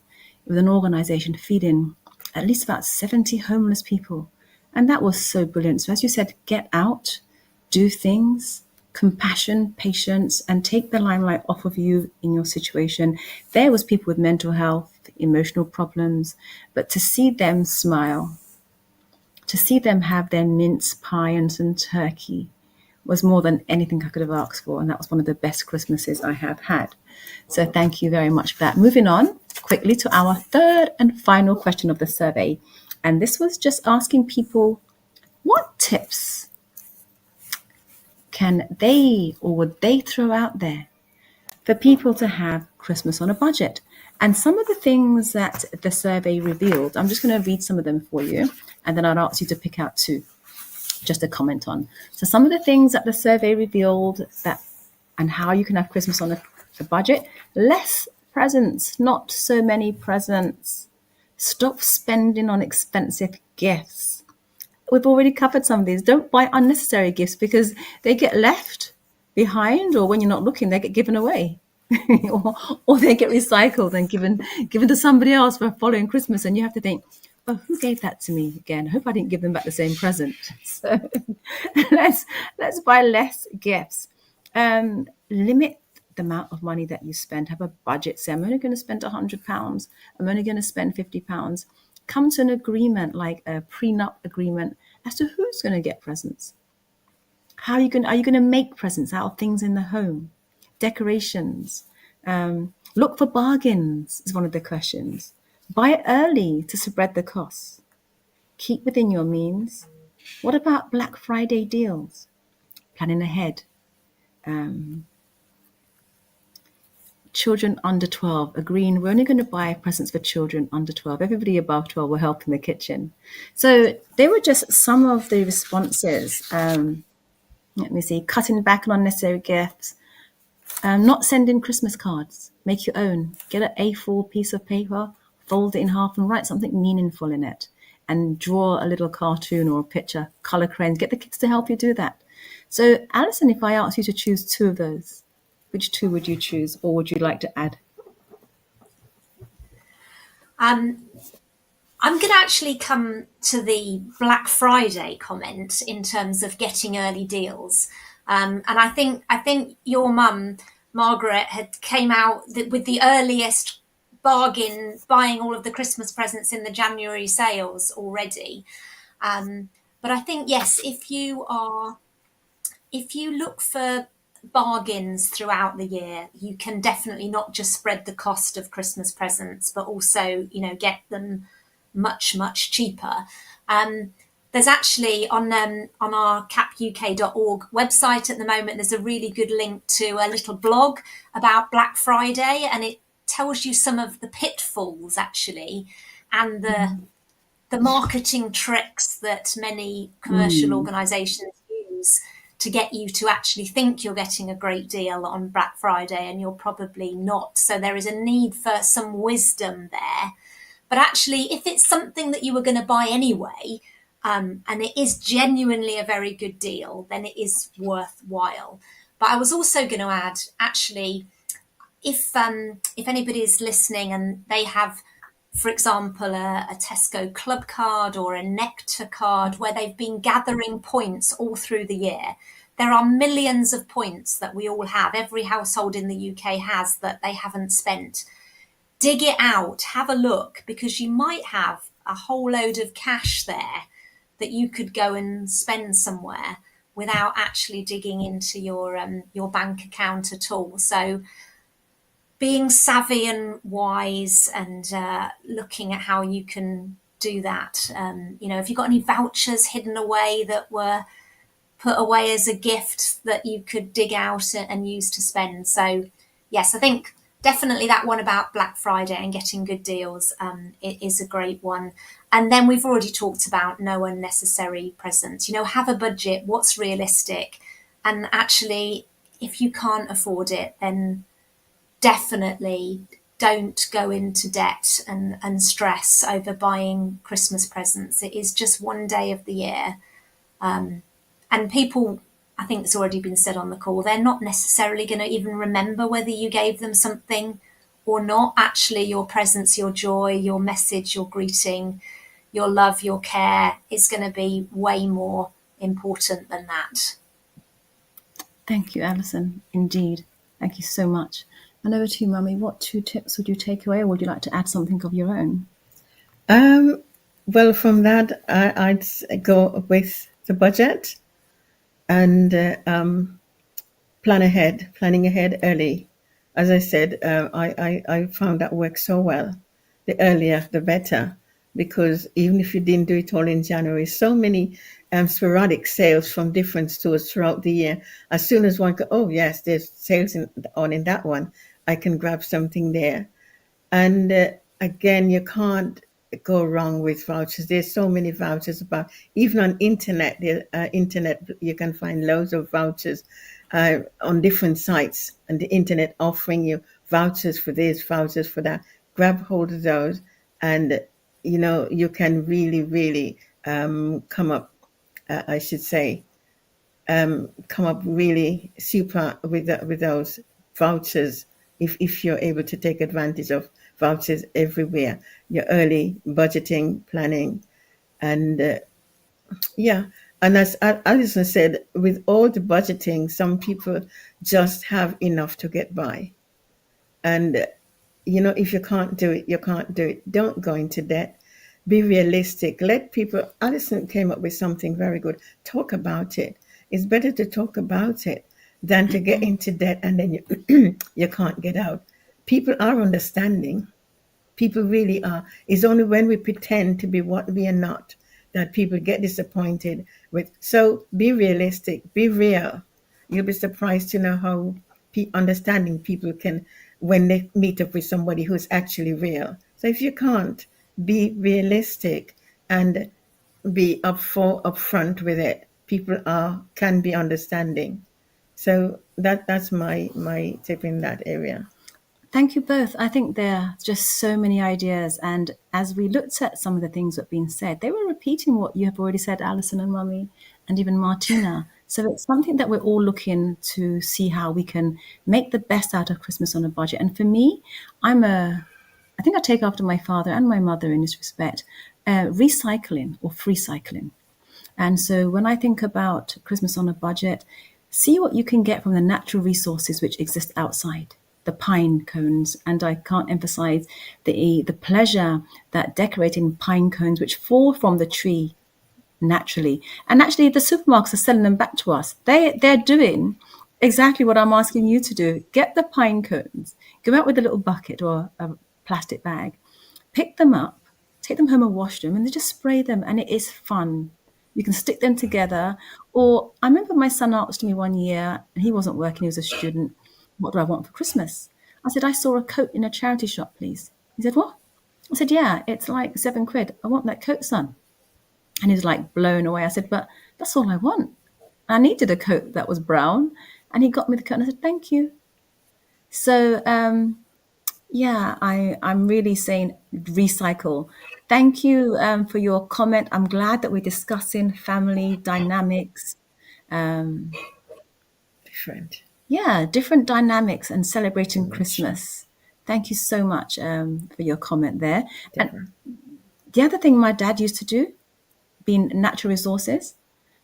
with an organisation feeding at least about 70 homeless people. And that was so brilliant. So as you said, get out, do things, compassion, patience, and take the limelight off of you in your situation. There was people with mental health, emotional problems, but to see them smile, to see them have their mince pie and some turkey was more than anything I could have asked for. And that was one of the best Christmases I have had. So thank you very much for that. Moving on quickly to our third and final question of the survey. And this was just asking people, what tips can they or would they throw out there for people to have Christmas on a budget? And some of the things that the survey revealed, I'm just going to read some of them for you, and then I'd ask you to pick out two just to comment on. So some of the things that the survey revealed that and how you can have Christmas on a budget: less presents, not so many presents. Stop spending on expensive gifts. We've already covered some of these. Don't buy unnecessary gifts because they get left behind, or when you're not looking, they get given away. or they get recycled and given to somebody else for following Christmas, and you have to think, oh, who gave that to me again? I hope I didn't give them back the same present. So let's buy less gifts. Limit the amount of money that you spend. Have a budget. Say, I'm only going to spend £100. I'm only going to spend £50. Come to an agreement, like a prenup agreement, as to who's going to get presents. Are you going to make presents out of things in the home? Decorations. Look for bargains is one of the questions. Buy it early to spread the costs. Keep within your means. What about Black Friday deals? Planning ahead. children under 12, agreeing we're only going to buy presents for children under 12. Everybody above 12 will help in the kitchen. So they were just some of the responses. Let me see, cutting back on unnecessary gifts, not sending Christmas cards, make your own. Get an A4 piece of paper, fold it in half and write something meaningful in it. And draw a little cartoon or a picture, color crayons, get the kids to help you do that. So Alison, if I asked you to choose two of those, which two would you choose, or would you like to add? I'm going to actually come to the Black Friday comment in terms of getting early deals. And I think your mum, Margaret, had came out with the earliest bargain, buying all of the Christmas presents in the January sales already. But I think, yes, if you look for bargains throughout the year, you can definitely not just spread the cost of Christmas presents, but also, get them much, much cheaper. There's actually on our capuk.org website at the moment, there's a really good link to a little blog about Black Friday, and it tells you some of the pitfalls actually, and the marketing tricks that many commercial organisations use to get you to actually think you're getting a great deal on Black Friday, and you're probably not. So there is a need for some wisdom there. But actually, if it's something that you were going to buy anyway, and it is genuinely a very good deal, then it is worthwhile. But I was also going to add, actually, if anybody is listening and they have, for example, a Tesco club card or a Nectar card where they've been gathering points all through the year, there are millions of points that we all have, every household in the UK has, that they haven't spent. Dig it out, have a look, because you might have a whole load of cash there that you could go and spend somewhere without actually digging into your bank account at all. So being savvy and wise and looking at how you can do that. If you've got any vouchers hidden away that were put away as a gift that you could dig out and use to spend. So yes, I think definitely that one about Black Friday and getting good deals, it is a great one. And then we've already talked about no unnecessary presents. Have a budget, what's realistic. And actually, if you can't afford it, then definitely don't go into debt and stress over buying Christmas presents. It is just one day of the year. And people, I think it's already been said on the call, they're not necessarily going to even remember whether you gave them something or not. Actually, your presence, your joy, your message, your greeting, your love, your care is going to be way more important than that. Thank you, Alison. Indeed. Thank you so much. And over to you, Mummy. What two tips would you take away, or would you like to add something of your own? Well, from that, I'd go with the budget and planning ahead early. As I said, I found that works so well. The earlier, the better, because even if you didn't do it all in January, so many sporadic sales from different stores throughout the year. As soon as one go, oh yes, there's sales in that one, I can grab something there. And again, you can't go wrong with vouchers. There's so many vouchers about, even on internet, you can find loads of vouchers on different sites, and the internet offering you vouchers for this, vouchers for that. Grab hold of those, and you can really, really come up. I should say, come up really super with those vouchers if you're able to take advantage of vouchers everywhere. Your early budgeting, planning, and and as Alison said, with all the budgeting, some people just have enough to get by. And if you can't do it, you can't do it. Don't go into debt. Be realistic. Let people. Alison came up with something very good. Talk about it. It's better to talk about it than to get into debt and then you can't get out. People are understanding. People really are. It's only when we pretend to be what we are not that people get disappointed with. So be realistic. Be real. You'll be surprised to know how understanding people can when they meet up with somebody who's actually real. So if you can't be realistic and be upfront with it, people can be understanding. So that's my tip in that area. Thank you both. I think there are just so many ideas. And as we looked at some of the things that have been said, they were repeating what you have already said, Alison and Mummy, and even Martina. So it's something that we're all looking to see how we can make the best out of Christmas on a budget. And for me, I think I take after my father and my mother in this respect, recycling or free cycling. And so when I think about Christmas on a budget, see what you can get from the natural resources which exist outside, the pine cones. And I can't emphasize the pleasure that decorating pine cones which fall from the tree naturally. And actually the supermarkets are selling them back to us. They're doing exactly what I'm asking you to do. Get the pine cones, go out with a little bucket or a plastic bag, pick them up, take them home and wash them, and they just spray them, and it is fun. You can stick them together. Or I remember my son asked me one year, and he wasn't working, he was a student, what do I want for Christmas? I said, I saw a coat in a charity shop, please. He said, what? I said, yeah, it's like £7. I want that coat, son. And he was like blown away. I said, but that's all I want. I needed a coat that was brown, and he got me the coat, and I said, thank you. So, yeah, I'm really saying recycle. Thank you for your comment. I'm glad that we're discussing family dynamics. Different. Yeah, different dynamics and celebrating Christmas. Thank you so much for your comment there. Different. And the other thing my dad used to do, being natural resources.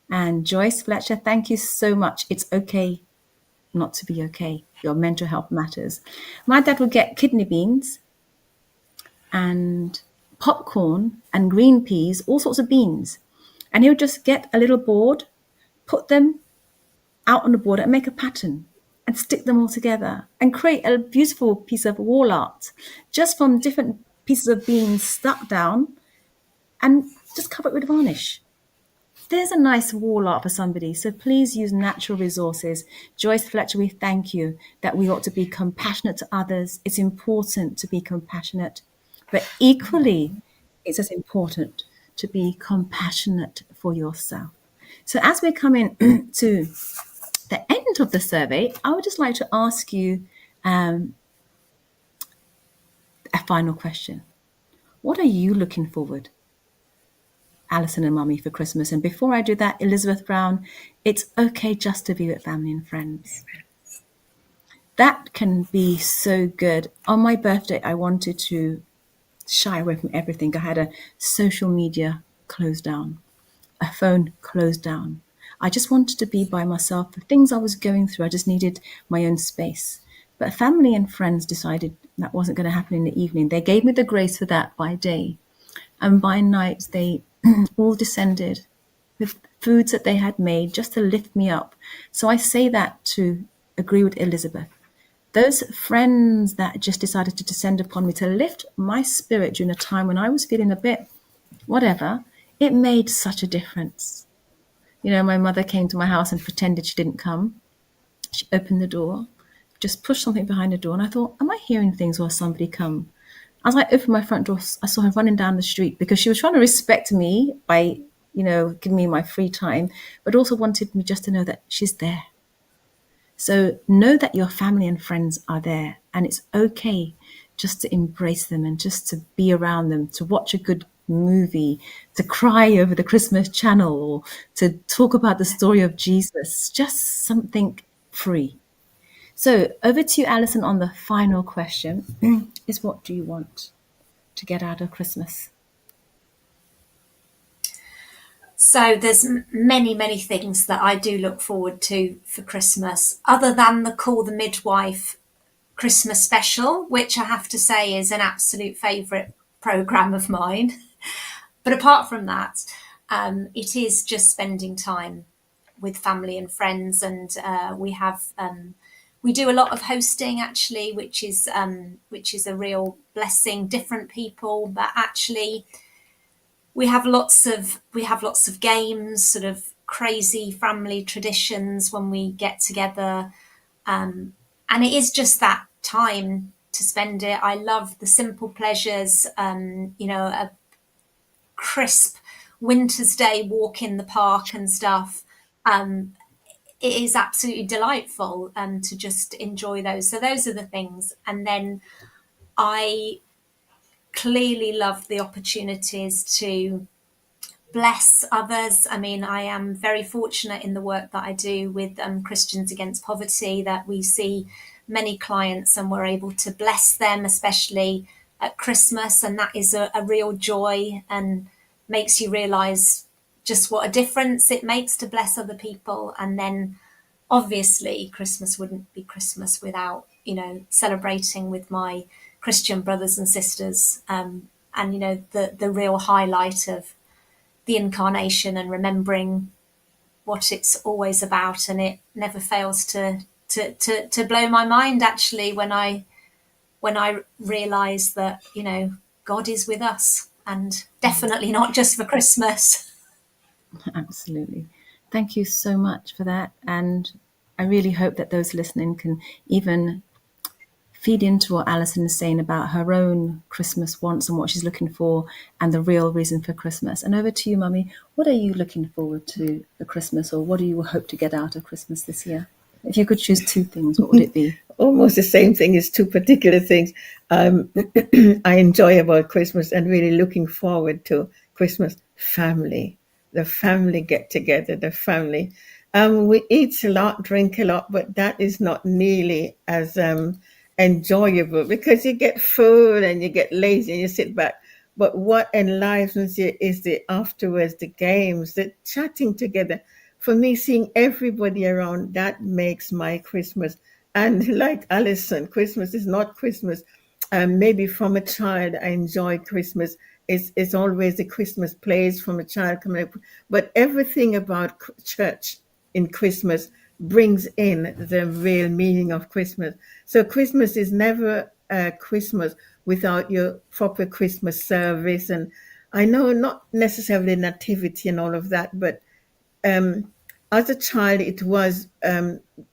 And Joyce Fletcher, thank you so much. It's okay not to be okay. Your mental health matters. My dad would get kidney beans and popcorn and green peas, all sorts of beans. And he would just get a little board, put them out on the board and make a pattern and stick them all together and create a beautiful piece of wall art just from different pieces of beans stuck down and just cover it with varnish. There's a nice wall art for somebody. So please use natural resources. Joyce Fletcher, we thank you that we ought to be compassionate to others. It's important to be compassionate, but equally, it's as important to be compassionate for yourself. So as we're coming to the end of the survey, I would just like to ask you a final question. What are you looking forward, Alison and Mummy, for Christmas? And before I do that, Elizabeth Brown, it's okay just to be with family and friends. That can be so good. On my birthday, I wanted to shy away from everything. I had a social media closed down, a phone closed down. I just wanted to be by myself. The things I was going through, I just needed my own space. But family and friends decided that wasn't going to happen in the evening. They gave me the grace for that by day. And by night, they all descended with foods that they had made just to lift me up. So I say that to agree with Elizabeth. Those friends that just decided to descend upon me to lift my spirit during a time when I was feeling a bit whatever, it made such a difference. You know, my mother came to my house and pretended she didn't come. She opened the door, just pushed something behind the door, and I thought, am I hearing things or has somebody come? As I opened my front door, I saw her running down the street because she was trying to respect me by, you know, giving me my free time, but also wanted me just to know that she's there. So know that your family and friends are there, and it's okay just to embrace them and just to be around them, to watch a good movie, to cry over the Christmas channel, or to talk about the story of Jesus, just something free. So over to you, Alison, on the final question is, what do you want to get out of Christmas? So there's many things that I do look forward to for Christmas, other than the Call the Midwife Christmas special, which I have to say is an absolute favourite programme of mine. But apart from that, it is just spending time with family and friends, and we do a lot of hosting actually, which is a real blessing. Different people, but actually we have lots of games, sort of crazy family traditions when we get together, and it is just that time to spend it. I love the simple pleasures, a crisp winter's day walk in the park and stuff. It is absolutely delightful to just enjoy those. So those are the things. And then I clearly love the opportunities to bless others. I mean, I am very fortunate in the work that I do with Christians Against Poverty, that we see many clients and we're able to bless them, especially at Christmas. And that is a real joy and makes you realize just what a difference it makes to bless other people. And then obviously Christmas wouldn't be Christmas without, celebrating with my Christian brothers and sisters. And, the real highlight of the incarnation and remembering what it's always about. And it never fails to blow my mind, actually, when I realize that, God is with us, and definitely not just for Christmas. Absolutely. Thank you so much for that. And I really hope that those listening can even feed into what Alison is saying about her own Christmas wants and what she's looking for and the real reason for Christmas. And over to you, Mummy. What are you looking forward to for Christmas, or what do you hope to get out of Christmas this year? If you could choose two things, what would it be? Almost the same thing as two particular things I enjoy about Christmas and really looking forward to Christmas. Family, the family get together, the family. We eat a lot, drink a lot, but that is not nearly as enjoyable, because you get full and you get lazy and you sit back. But what enlivens you is the afterwards, the games, the chatting together. For me, seeing everybody around, that makes my Christmas. And like Alison, Christmas is not Christmas. Maybe from a child, I enjoy Christmas. It's always the Christmas plays from a child coming up. But everything about church in Christmas brings in the real meaning of Christmas. So Christmas is never Christmas without your proper Christmas service. And I know not necessarily nativity and all of that, but as a child, it was,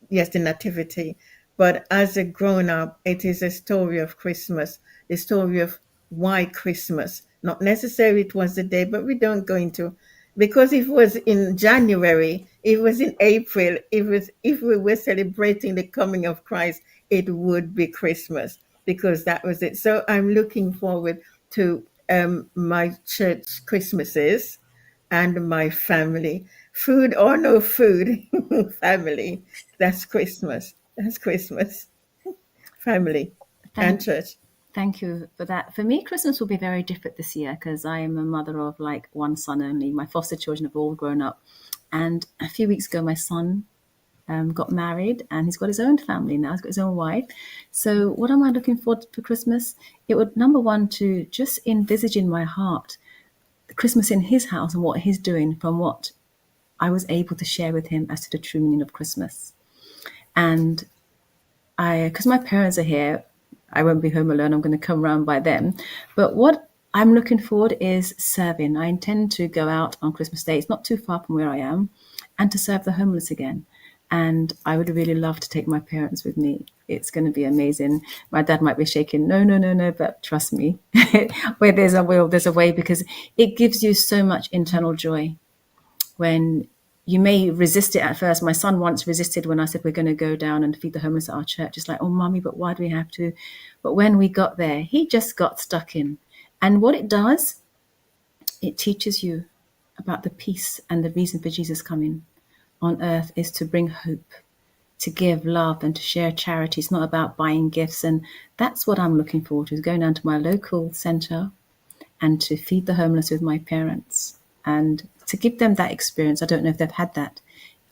yes, the nativity. But as a grown up, it is a story of Christmas, the story of why Christmas. Not necessarily it was the day, but we don't go into, because if it was in January, if it was in April, if we were celebrating the coming of Christ, it would be Christmas, because that was it. So I'm looking forward to my church Christmases and my family. Food or no food, family. That's Christmas. That's Christmas. Family and church. Thank you for that. For me, Christmas will be very different this year because I am a mother of like one son only. My foster children have all grown up. And a few weeks ago, my son got married and he's got his own family now. He's got his own wife. So what am I looking forward to for Christmas? It would, number one, to just envisage in my heart Christmas in his house and what he's doing from what I was able to share with him as to the true meaning of Christmas. And because my parents are here, I won't be home alone. I'm going to come round by them. But what I'm looking forward is serving. I intend to go out on Christmas Day. It's not too far from where I am, and to serve the homeless again. And I would really love to take my parents with me. It's going to be amazing. My dad might be shaking, no, but trust me, where there's a will, there's a way, because it gives you so much internal joy. When you may resist it at first. My son once resisted when I said we're going to go down and feed the homeless at our church. It's like, oh, Mommy, but why do we have to? But when we got there, he just got stuck in. And what it does, it teaches you about the peace and the reason for Jesus coming on earth is to bring hope, to give love and to share charity. It's not about buying gifts. And that's what I'm looking forward to, is going down to my local centre and to feed the homeless with my parents and to give them that experience. I don't know if they've had that.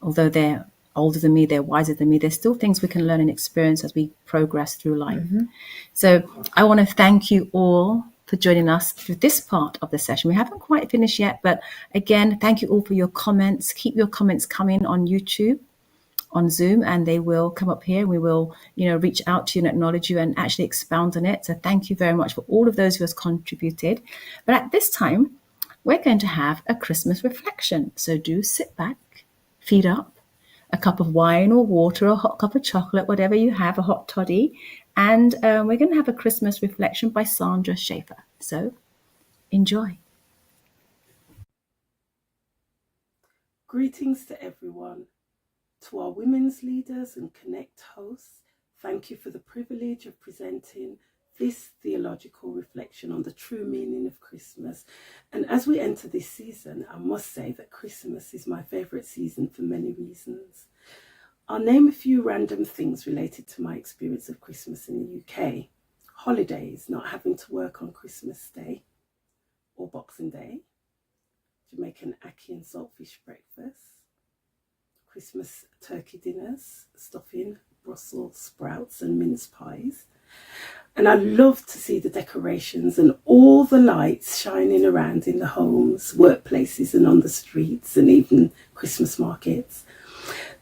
Although they're older than me, they're wiser than me, there's still things we can learn and experience as we progress through life. Mm-hmm. So I want to thank you all for joining us through this part of the session. We haven't quite finished yet, but again, thank you all for your comments. Keep your comments coming on YouTube, on Zoom, and they will come up here. We will, reach out to you and acknowledge you and actually expound on it. So thank you very much for all of those who have contributed. But at this time, we're going to have a Christmas reflection. So do sit back, feet up, a cup of wine or water, or a hot cup of chocolate, whatever you have, a hot toddy. And we're going to have a Christmas reflection by Sandra Schaefer. So enjoy. Greetings to everyone. To our women's leaders and Connect hosts, thank you for the privilege of presenting this theological reflection on the true meaning of Christmas. And as we enter this season, I must say that Christmas is my favourite season for many reasons. I'll name a few random things related to my experience of Christmas in the UK. Holidays, not having to work on Christmas Day or Boxing Day. Jamaican ackee and saltfish breakfast. Christmas turkey dinners, stuffing, Brussels sprouts and mince pies. And I love to see the decorations and all the lights shining around in the homes, workplaces and on the streets, and even Christmas markets.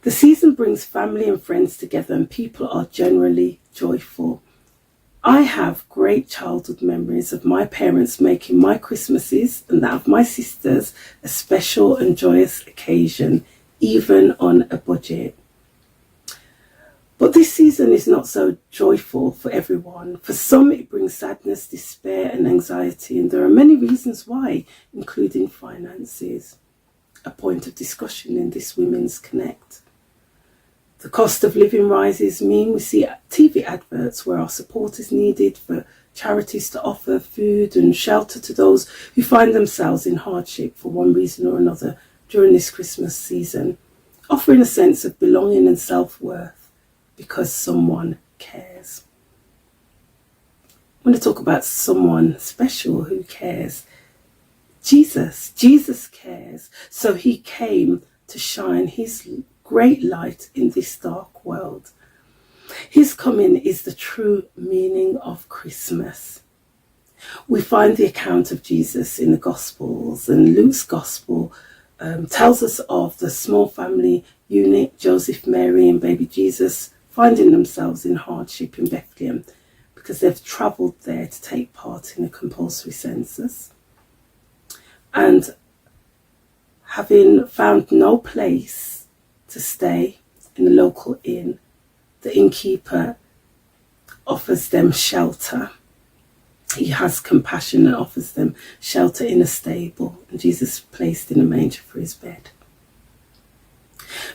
The season brings family and friends together, and people are generally joyful. I have great childhood memories of my parents making my Christmases and that of my sisters a special and joyous occasion, even on a budget. But this season is not so joyful for everyone. For some, it brings sadness, despair and anxiety, and there are many reasons why, including finances, a point of discussion in this Women's Connect. The cost of living rises mean we see TV adverts where our support is needed for charities to offer food and shelter to those who find themselves in hardship for one reason or another during this Christmas season, offering a sense of belonging and self-worth because someone cares. I want to talk about someone special who cares. Jesus cares, so he came to shine his great light in this dark world. His coming is the true meaning of Christmas. We find the account of Jesus in the Gospels, and Luke's Gospel tells us of the small family unit, Joseph, Mary and baby Jesus, finding themselves in hardship in Bethlehem because they've travelled there to take part in a compulsory census. And having found no place to stay in a local inn, the innkeeper offers them shelter. He has compassion and offers them shelter in a stable, and Jesus placed in a manger for his bed.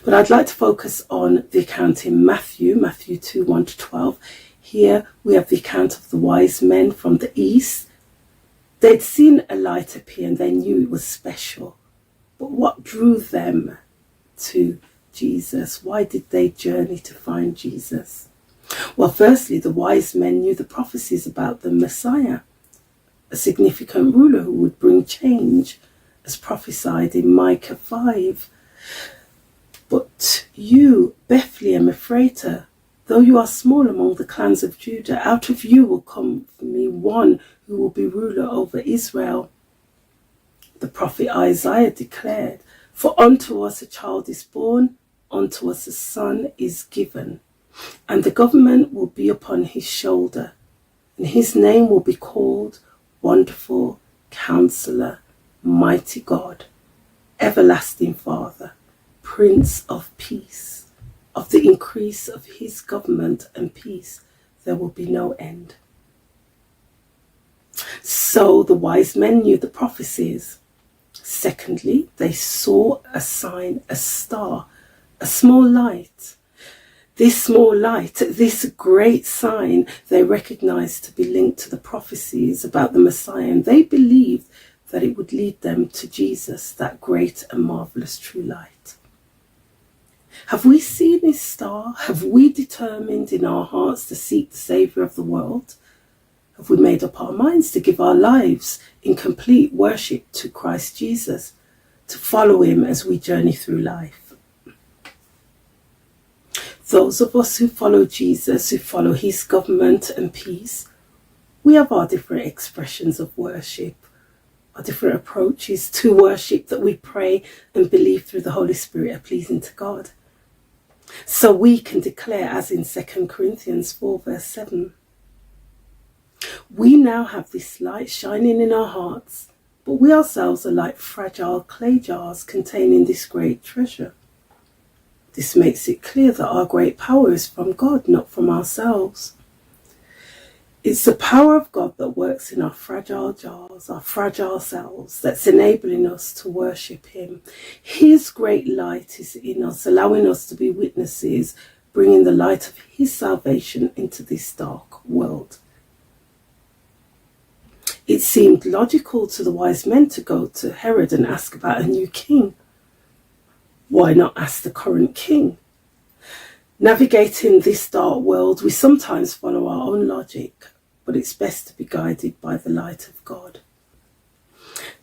But I'd like to focus on the account in Matthew 2, 1-12. Here we have the account of the wise men from the east. They'd seen a light appear and they knew it was special. But what drew them to Jesus? Why did they journey to find Jesus? Well, firstly, the wise men knew the prophecies about the Messiah, a significant ruler who would bring change, as prophesied in Micah 5. But you, Bethlehem Ephratah, though you are small among the clans of Judah, out of you will come for me one who will be ruler over Israel. The prophet Isaiah declared, for unto us a child is born, unto us a son is given, and the government will be upon his shoulder, and his name will be called Wonderful Counselor, Mighty God, Everlasting Father, Prince of Peace. Of the increase of his government and peace there will be no end. So the wise men knew the prophecies. Secondly, they saw a sign, a star, a small light. This small light, this great sign, they recognized to be linked to the prophecies about the Messiah, and they believed that it would lead them to Jesus, that great and marvelous true light. Have we seen this star? Have we determined in our hearts to seek the Saviour of the world? Have we made up our minds to give our lives in complete worship to Christ Jesus, to follow him as we journey through life? Those of us who follow Jesus, who follow his government and peace, we have our different expressions of worship, our different approaches to worship that we pray and believe through the Holy Spirit are pleasing to God. So we can declare, as in 2 Corinthians 4 verse 7, we now have this light shining in our hearts, but we ourselves are like fragile clay jars containing this great treasure. This makes it clear that our great power is from God, not from ourselves. It's the power of God that works in our fragile jars, our fragile selves, that's enabling us to worship him. His great light is in us, allowing us to be witnesses, bringing the light of his salvation into this dark world. It seemed logical to the wise men to go to Herod and ask about a new king. Why not ask the current king? Navigating this dark world, we sometimes follow our own logic, but it's best to be guided by the light of God.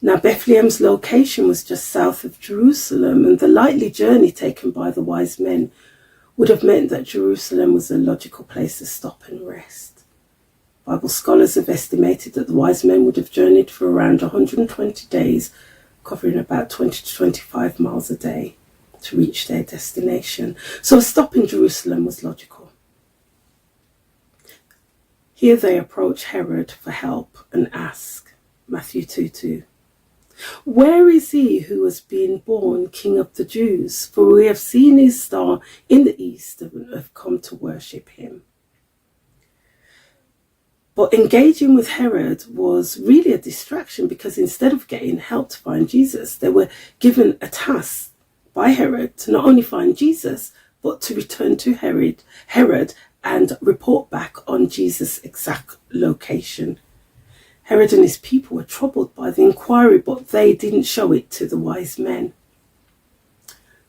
Now, Bethlehem's location was just south of Jerusalem, and the likely journey taken by the wise men would have meant that Jerusalem was a logical place to stop and rest. Bible scholars have estimated that the wise men would have journeyed for around 120 days, covering about 20 to 25 miles a day to reach their destination. So a stop in Jerusalem was logical. Here they approach Herod for help and ask, Matthew 2:2, "Where is he who has been born King of the Jews? For we have seen his star in the east and have come to worship him." But engaging with Herod was really a distraction, because instead of getting help to find Jesus, they were given a task by Herod to not only find Jesus, but to return to Herod and report back on Jesus' exact location. Herod and his people were troubled by the inquiry, but they didn't show it to the wise men.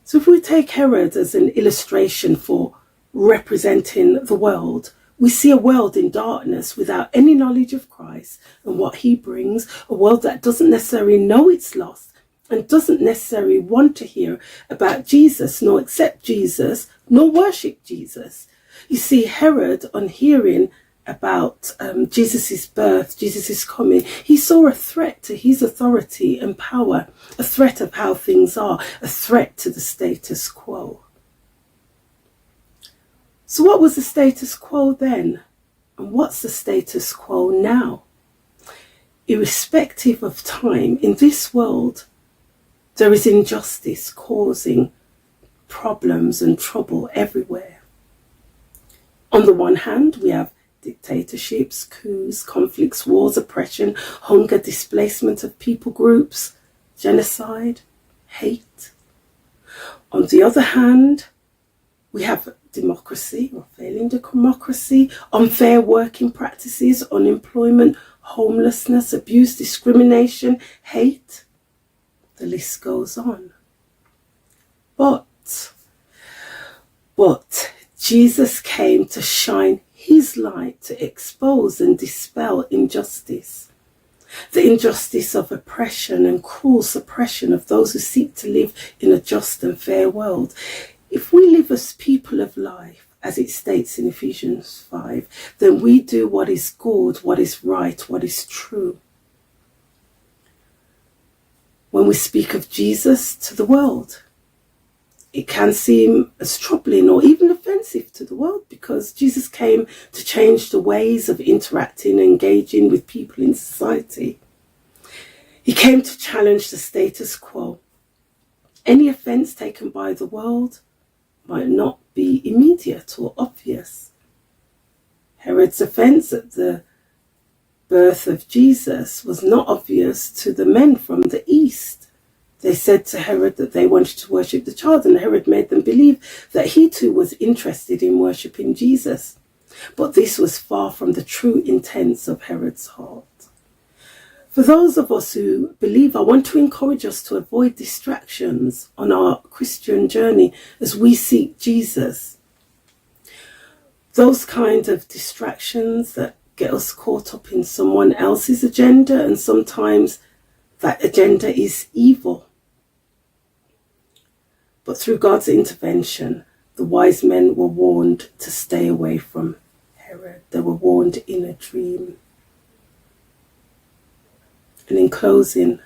So if we take Herod as an illustration for representing the world, we see a world in darkness without any knowledge of Christ and what he brings, a world that doesn't necessarily know it's lost and doesn't necessarily want to hear about Jesus, nor accept Jesus, nor worship Jesus. You see, Herod, on hearing about Jesus' birth, Jesus' coming, he saw a threat to his authority and power, a threat of how things are, a threat to the status quo. So what was the status quo then? And what's the status quo now? Irrespective of time, in this world, there is injustice causing problems and trouble everywhere. On the one hand, we have dictatorships, coups, conflicts, wars, oppression, hunger, displacement of people groups, genocide, hate. On the other hand, we have democracy or failing democracy, unfair working practices, unemployment, homelessness, abuse, discrimination, hate. The list goes on. But Jesus came to shine his light to expose and dispel injustice. The injustice of oppression and cruel suppression of those who seek to live in a just and fair world. If we live as people of life, as it states in Ephesians 5, then we do what is good, what is right, what is true. When we speak of Jesus to the world, it can seem as troubling or even offensive to the world, because Jesus came to change the ways of interacting and engaging with people in society. He came to challenge the status quo. Any offence taken by the world might not be immediate or obvious. Herod's offence at the birth of Jesus was not obvious to the men from the east. They said to Herod that they wanted to worship the child, and Herod made them believe that he too was interested in worshipping Jesus. But this was far from the true intents of Herod's heart. For those of us who believe, I want to encourage us to avoid distractions on our Christian journey as we seek Jesus. Those kind of distractions that get us caught up in someone else's agenda, and sometimes that agenda is evil. But through God's intervention, the wise men were warned to stay away from Herod. They were warned in a dream. And in closing,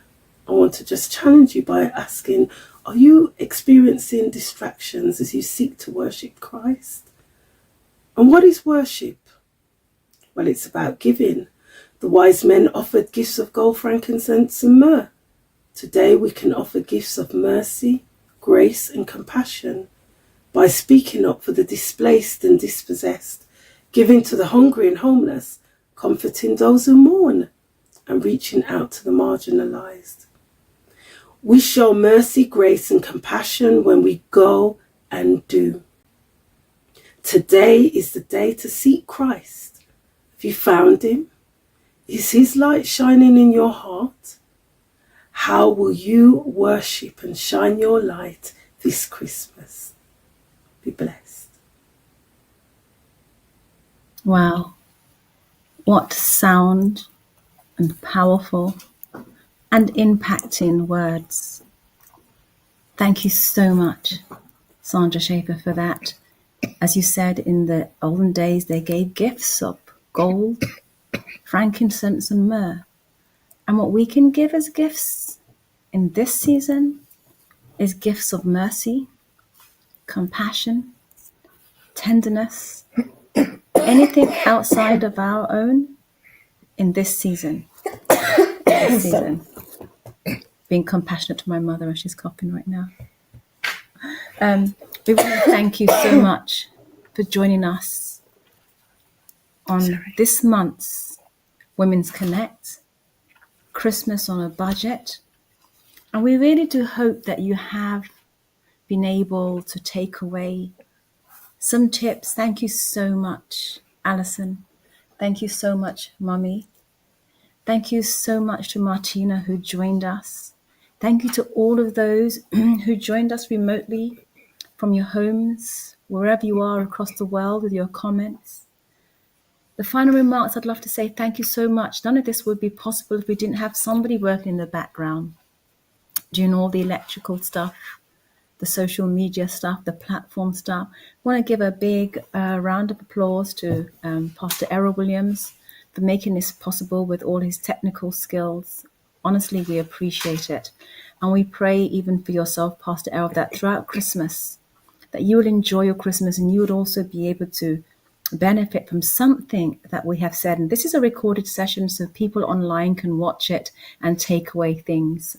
I want to just challenge you by asking, are you experiencing distractions as you seek to worship Christ? And what is worship? Well, it's about giving. The wise men offered gifts of gold, frankincense, and myrrh. Today we can offer gifts of mercy, grace, and compassion. by speaking up for the displaced and dispossessed, giving to the hungry and homeless, comforting those who mourn, and reaching out to the marginalised. We show mercy, grace, and compassion when we go and do. Today is the day to seek Christ. Have you found him? Is his light shining in your heart? How will you worship and shine your light this Christmas? Be blessed. Wow. What sound and powerful and impacting words. Thank you so much, Sandra Schaefer, for that. As you said, in the olden days, they gave gifts of gold, frankincense, and myrrh. And what we can give as gifts in this season is gifts of mercy, compassion, tenderness, anything outside of our own in this season. Being compassionate to my mother as she's coughing right now. We want to thank you so much for joining us on this month's Women's Connect, Christmas on a Budget. And we really do hope that you have been able to take away some tips. Thank you so much, Alison. Thank you so much, Mummy. Thank you so much to Martina, who joined us. Thank you to all of those who joined us remotely from your homes, wherever you are across the world, with your comments. The final remarks, I'd love to say thank you so much. None of this would be possible if we didn't have somebody working in the background, doing all the electrical stuff, the social media stuff, the platform stuff. I want to give a big round of applause to Pastor Errol Williams for making this possible with all his technical skills. Honestly, we appreciate it. And we pray even for yourself, Pastor Errol, that throughout Christmas, that you will enjoy your Christmas and you would also be able to benefit from something that we have said. And this is a recorded session, so people online can watch it and take away things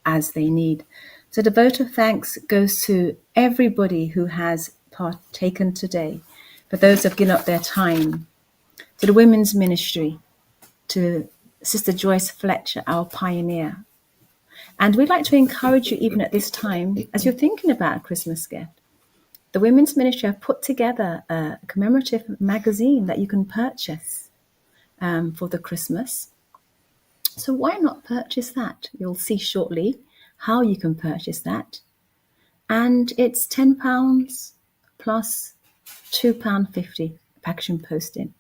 as they need. So the vote of thanks goes to everybody who has partaken today, for those who have given up their time, to the women's ministry, to Sister Joyce Fletcher, our pioneer. And we'd like to encourage you, even at this time, as you're thinking about a Christmas gift, the Women's Ministry have put together a commemorative magazine that you can purchase for the Christmas. So why not purchase that? You'll see shortly how you can purchase that. And it's £10 plus £2.50 packaging posting.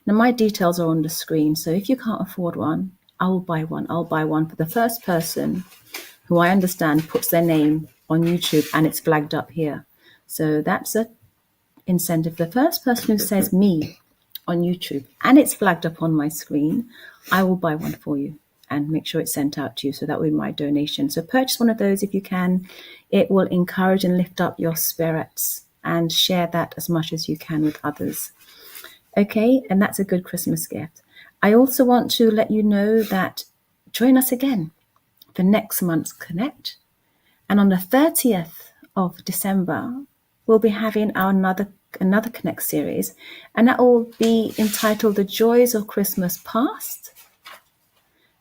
Now, my details are on the screen, so if you can't afford one, I will buy one. I'll buy one for the first person who I understand puts their name on YouTube and it's flagged up here. So that's an incentive. The first person who says me on YouTube and it's flagged up on my screen, I will buy one for you and make sure it's sent out to you. So that will be my donation. So purchase one of those if you can. It will encourage and lift up your spirits, and share that as much as you can with others. Okay, and that's a good Christmas gift. I also want to let you know that join us again for next month's Connect. And on the 30th of December, we'll be having our another Connect series, and that will be entitled The Joys of Christmas Past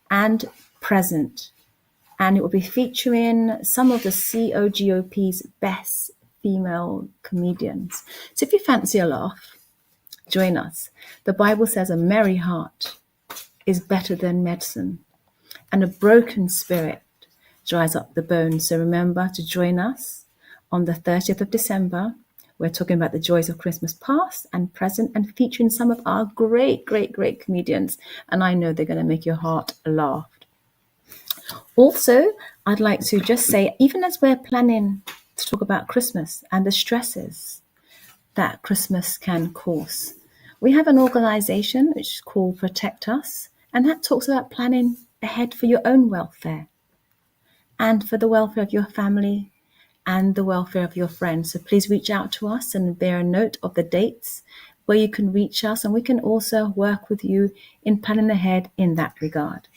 and Present. And it will be featuring some of the COGOP's best female comedians. So if you fancy a laugh, join us. The Bible says a merry heart is better than medicine, and a broken spirit dries up the bones. So remember to join us on the 30th of December. We're talking about the joys of Christmas past and present, and featuring some of our great comedians. And I know they're going to make your heart laugh. Also, I'd like to just say, even as we're planning to talk about Christmas and the stresses that Christmas can cause, we have an organization which is called Protect Us, and that talks about planning ahead for your own welfare and for the welfare of your family and the welfare of your friends. So please reach out to us and bear a note of the dates where you can reach us, and we can also work with you in planning ahead in that regard.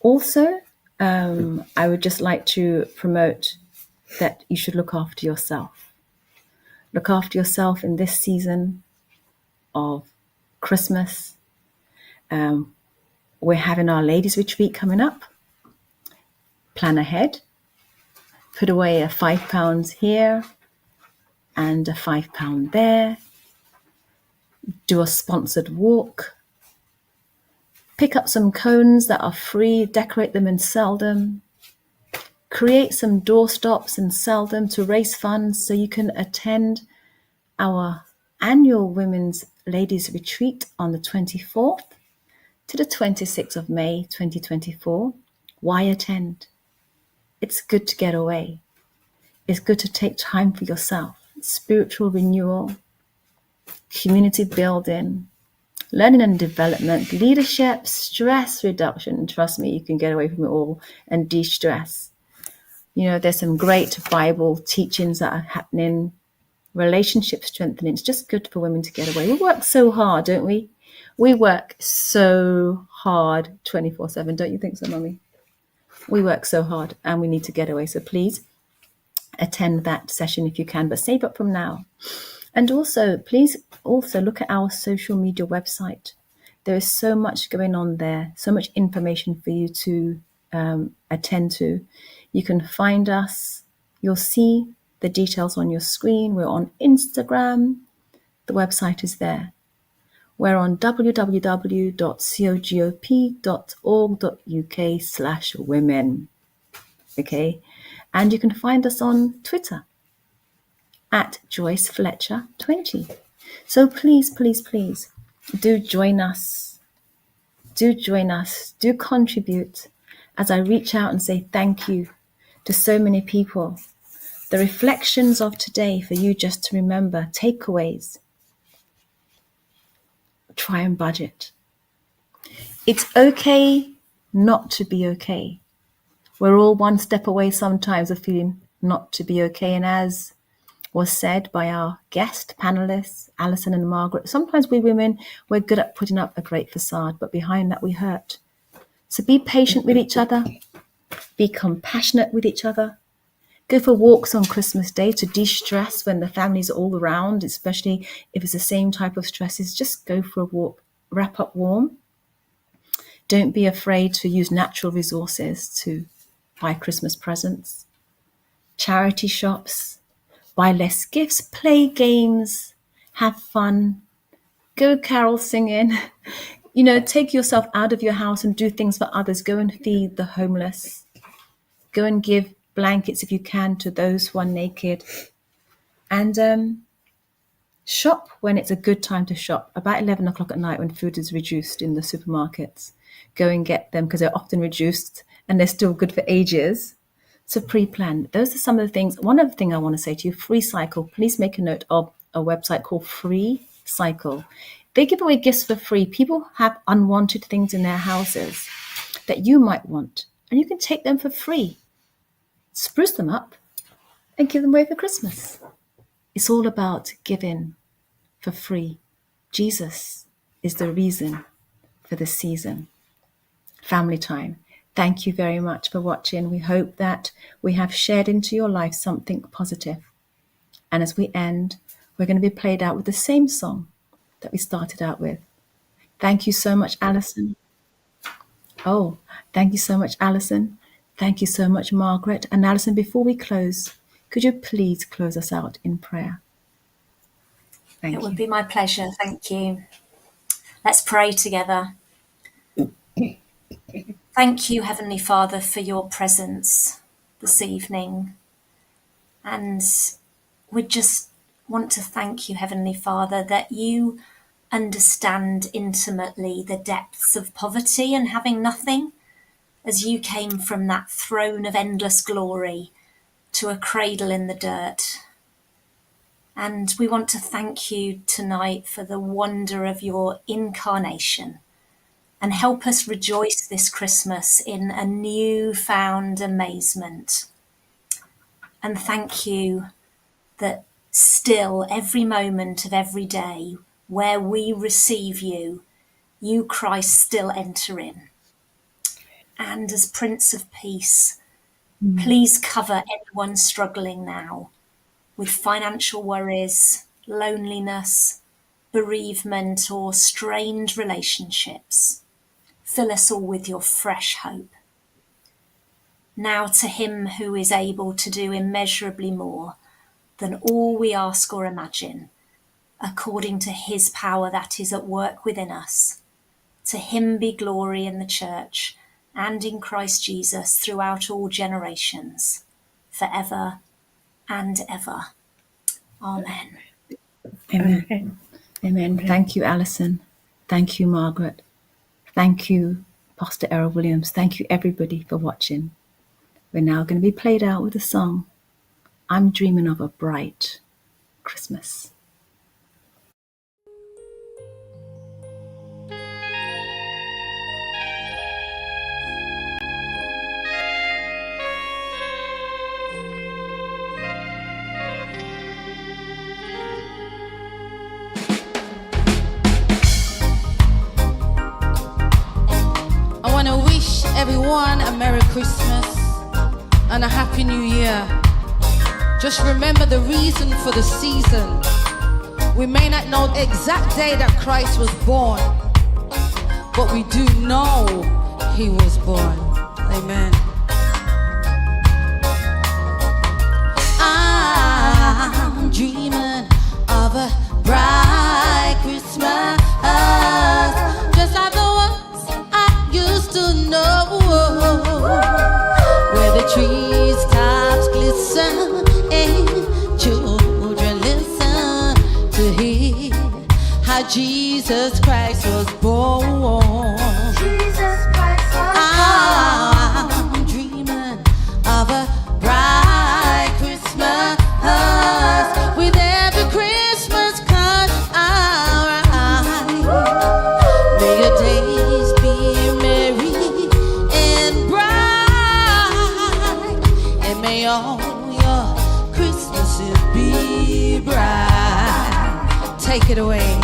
Also, I would just like to promote that you should look after yourself. Look after yourself in this season of Christmas. We're having our ladies retreat coming up. Plan ahead. Put away a £5 here and a £5 there. Do a sponsored walk. Pick up some cones that are free, decorate them and sell them. Create some doorstops and sell them to raise funds so you can attend our annual Women's Ladies Retreat on the 24th to the 26th of May 2024. Why attend? It's good to get away. It's good to take time for yourself. Spiritual renewal, community building, learning and development, leadership, stress reduction. Trust me, you can get away from it all and de-stress. You know, there's some great Bible teachings that are happening, relationship strengthening. It's just good for women to get away. We work so hard, don't we? We work so hard 24/7. Don't you think so, Mummy? We work so hard and we need to get away. So please attend that session if you can, but save up from now. And also, please also look at our social media website. There is so much going on there, so much information for you to attend to. You can find us. You'll see the details on your screen. We're on Instagram. The website is there. We're on www.cogop.org.uk/women. Okay. And you can find us on Twitter at Joyce Fletcher 20. So please, please, please do join us. Do join us. Do contribute as I reach out and say thank you to so many people. The reflections of today for you just to remember, takeaways. Try and budget. It's okay not to be okay. We're all one step away sometimes of feeling not to be okay. And as was said by our guest panelists, Alison and Margaret, sometimes we women, we're good at putting up a great facade, but behind that we hurt. So be patient with each other. Be compassionate with each other. Go for walks on Christmas Day to de-stress when the family's all around, especially if it's the same type of stresses. Just go for a walk. Wrap up warm. Don't be afraid to use natural resources to buy Christmas presents. Charity shops. Buy less gifts. Play games. Have fun. Go carol singing. You know, take yourself out of your house and do things for others. Go and feed the homeless. Go and give blankets if you can to those who are naked. And shop when it's a good time to shop. About 11 o'clock at night when food is reduced in the supermarkets. Go and get them because they're often reduced and they're still good for ages. So pre-plan. Those are some of the things. One other thing I want to say to you, Free Cycle. Please make a note of a website called Free Cycle. They give away gifts for free. People have unwanted things in their houses that you might want, and you can take them for free. Spruce them up and give them away for Christmas. It's all about giving for free. Jesus is the reason for the season. Family time. Thank you very much for watching. We hope that we have shared into your life something positive. And as we end, we're going to be played out with the same song that we started out with. Thank you so much, Alison. Oh, thank you so much, Alison. Thank you so much, Margaret. And Alison, before we close, could you please close us out in prayer? Thank you. It would be my pleasure. Thank you. Let's pray together. Thank you, Heavenly Father, for your presence this evening. And we just want to thank you, Heavenly Father, that you understand intimately the depths of poverty and having nothing, as you came from that throne of endless glory to a cradle in the dirt. And we want to thank you tonight for the wonder of your incarnation, and help us rejoice this Christmas in a newfound amazement. And thank you that still every moment of every day where we receive you, you, Christ, still enter in. And as Prince of Peace, please cover anyone struggling now with financial worries, loneliness, bereavement, or strained relationships. Fill us all with your fresh hope. Now to him who is able to do immeasurably more than all we ask or imagine, according to his power that is at work within us. To him be glory in the church and in Christ Jesus throughout all generations, forever and ever. Amen. Amen. Amen. Thank you, Alison. Thank you, Margaret. Thank you, Pastor Errol Williams. Thank you, everybody, for watching. We're now going to be played out with a song, I'm Dreaming of a Bright Christmas. I want to wish everyone a Merry Christmas and a Happy New Year. Just remember the reason for the season. We may not know the exact day that Christ was born, but we do know he was born. Amen. I'm dreaming of a bright Christmas, just like the ones I used to know, where the trees tops glisten and children listen to hear how Jesus Christ was born. Jesus Christ was I'm dreaming of a bright Christmas, with every Christmas card I write. May your days be merry and bright, and may all your Christmases be bright. Take it away.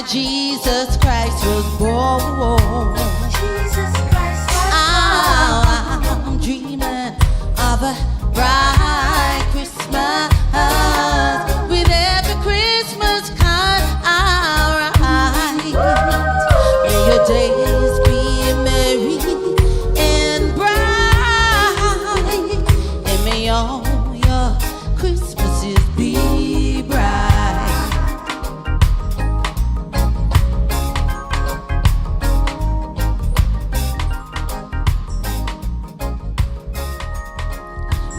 Jesus Christ was born. Jesus Christ was I'm dreaming of a bright Christmas, with every Christmas card I write. May your days be merry and bright, and may all your Christmases be bright.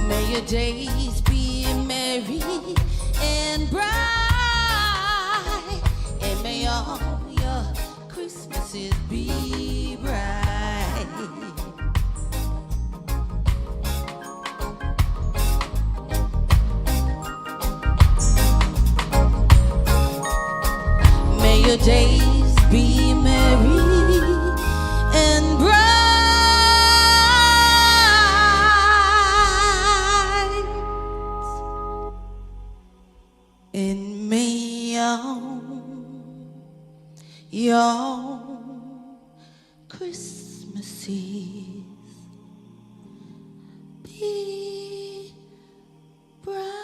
May your days be merry and bright, and may all your Christmases be bright. May your days be merry and bright, and may all your Christmases be bright.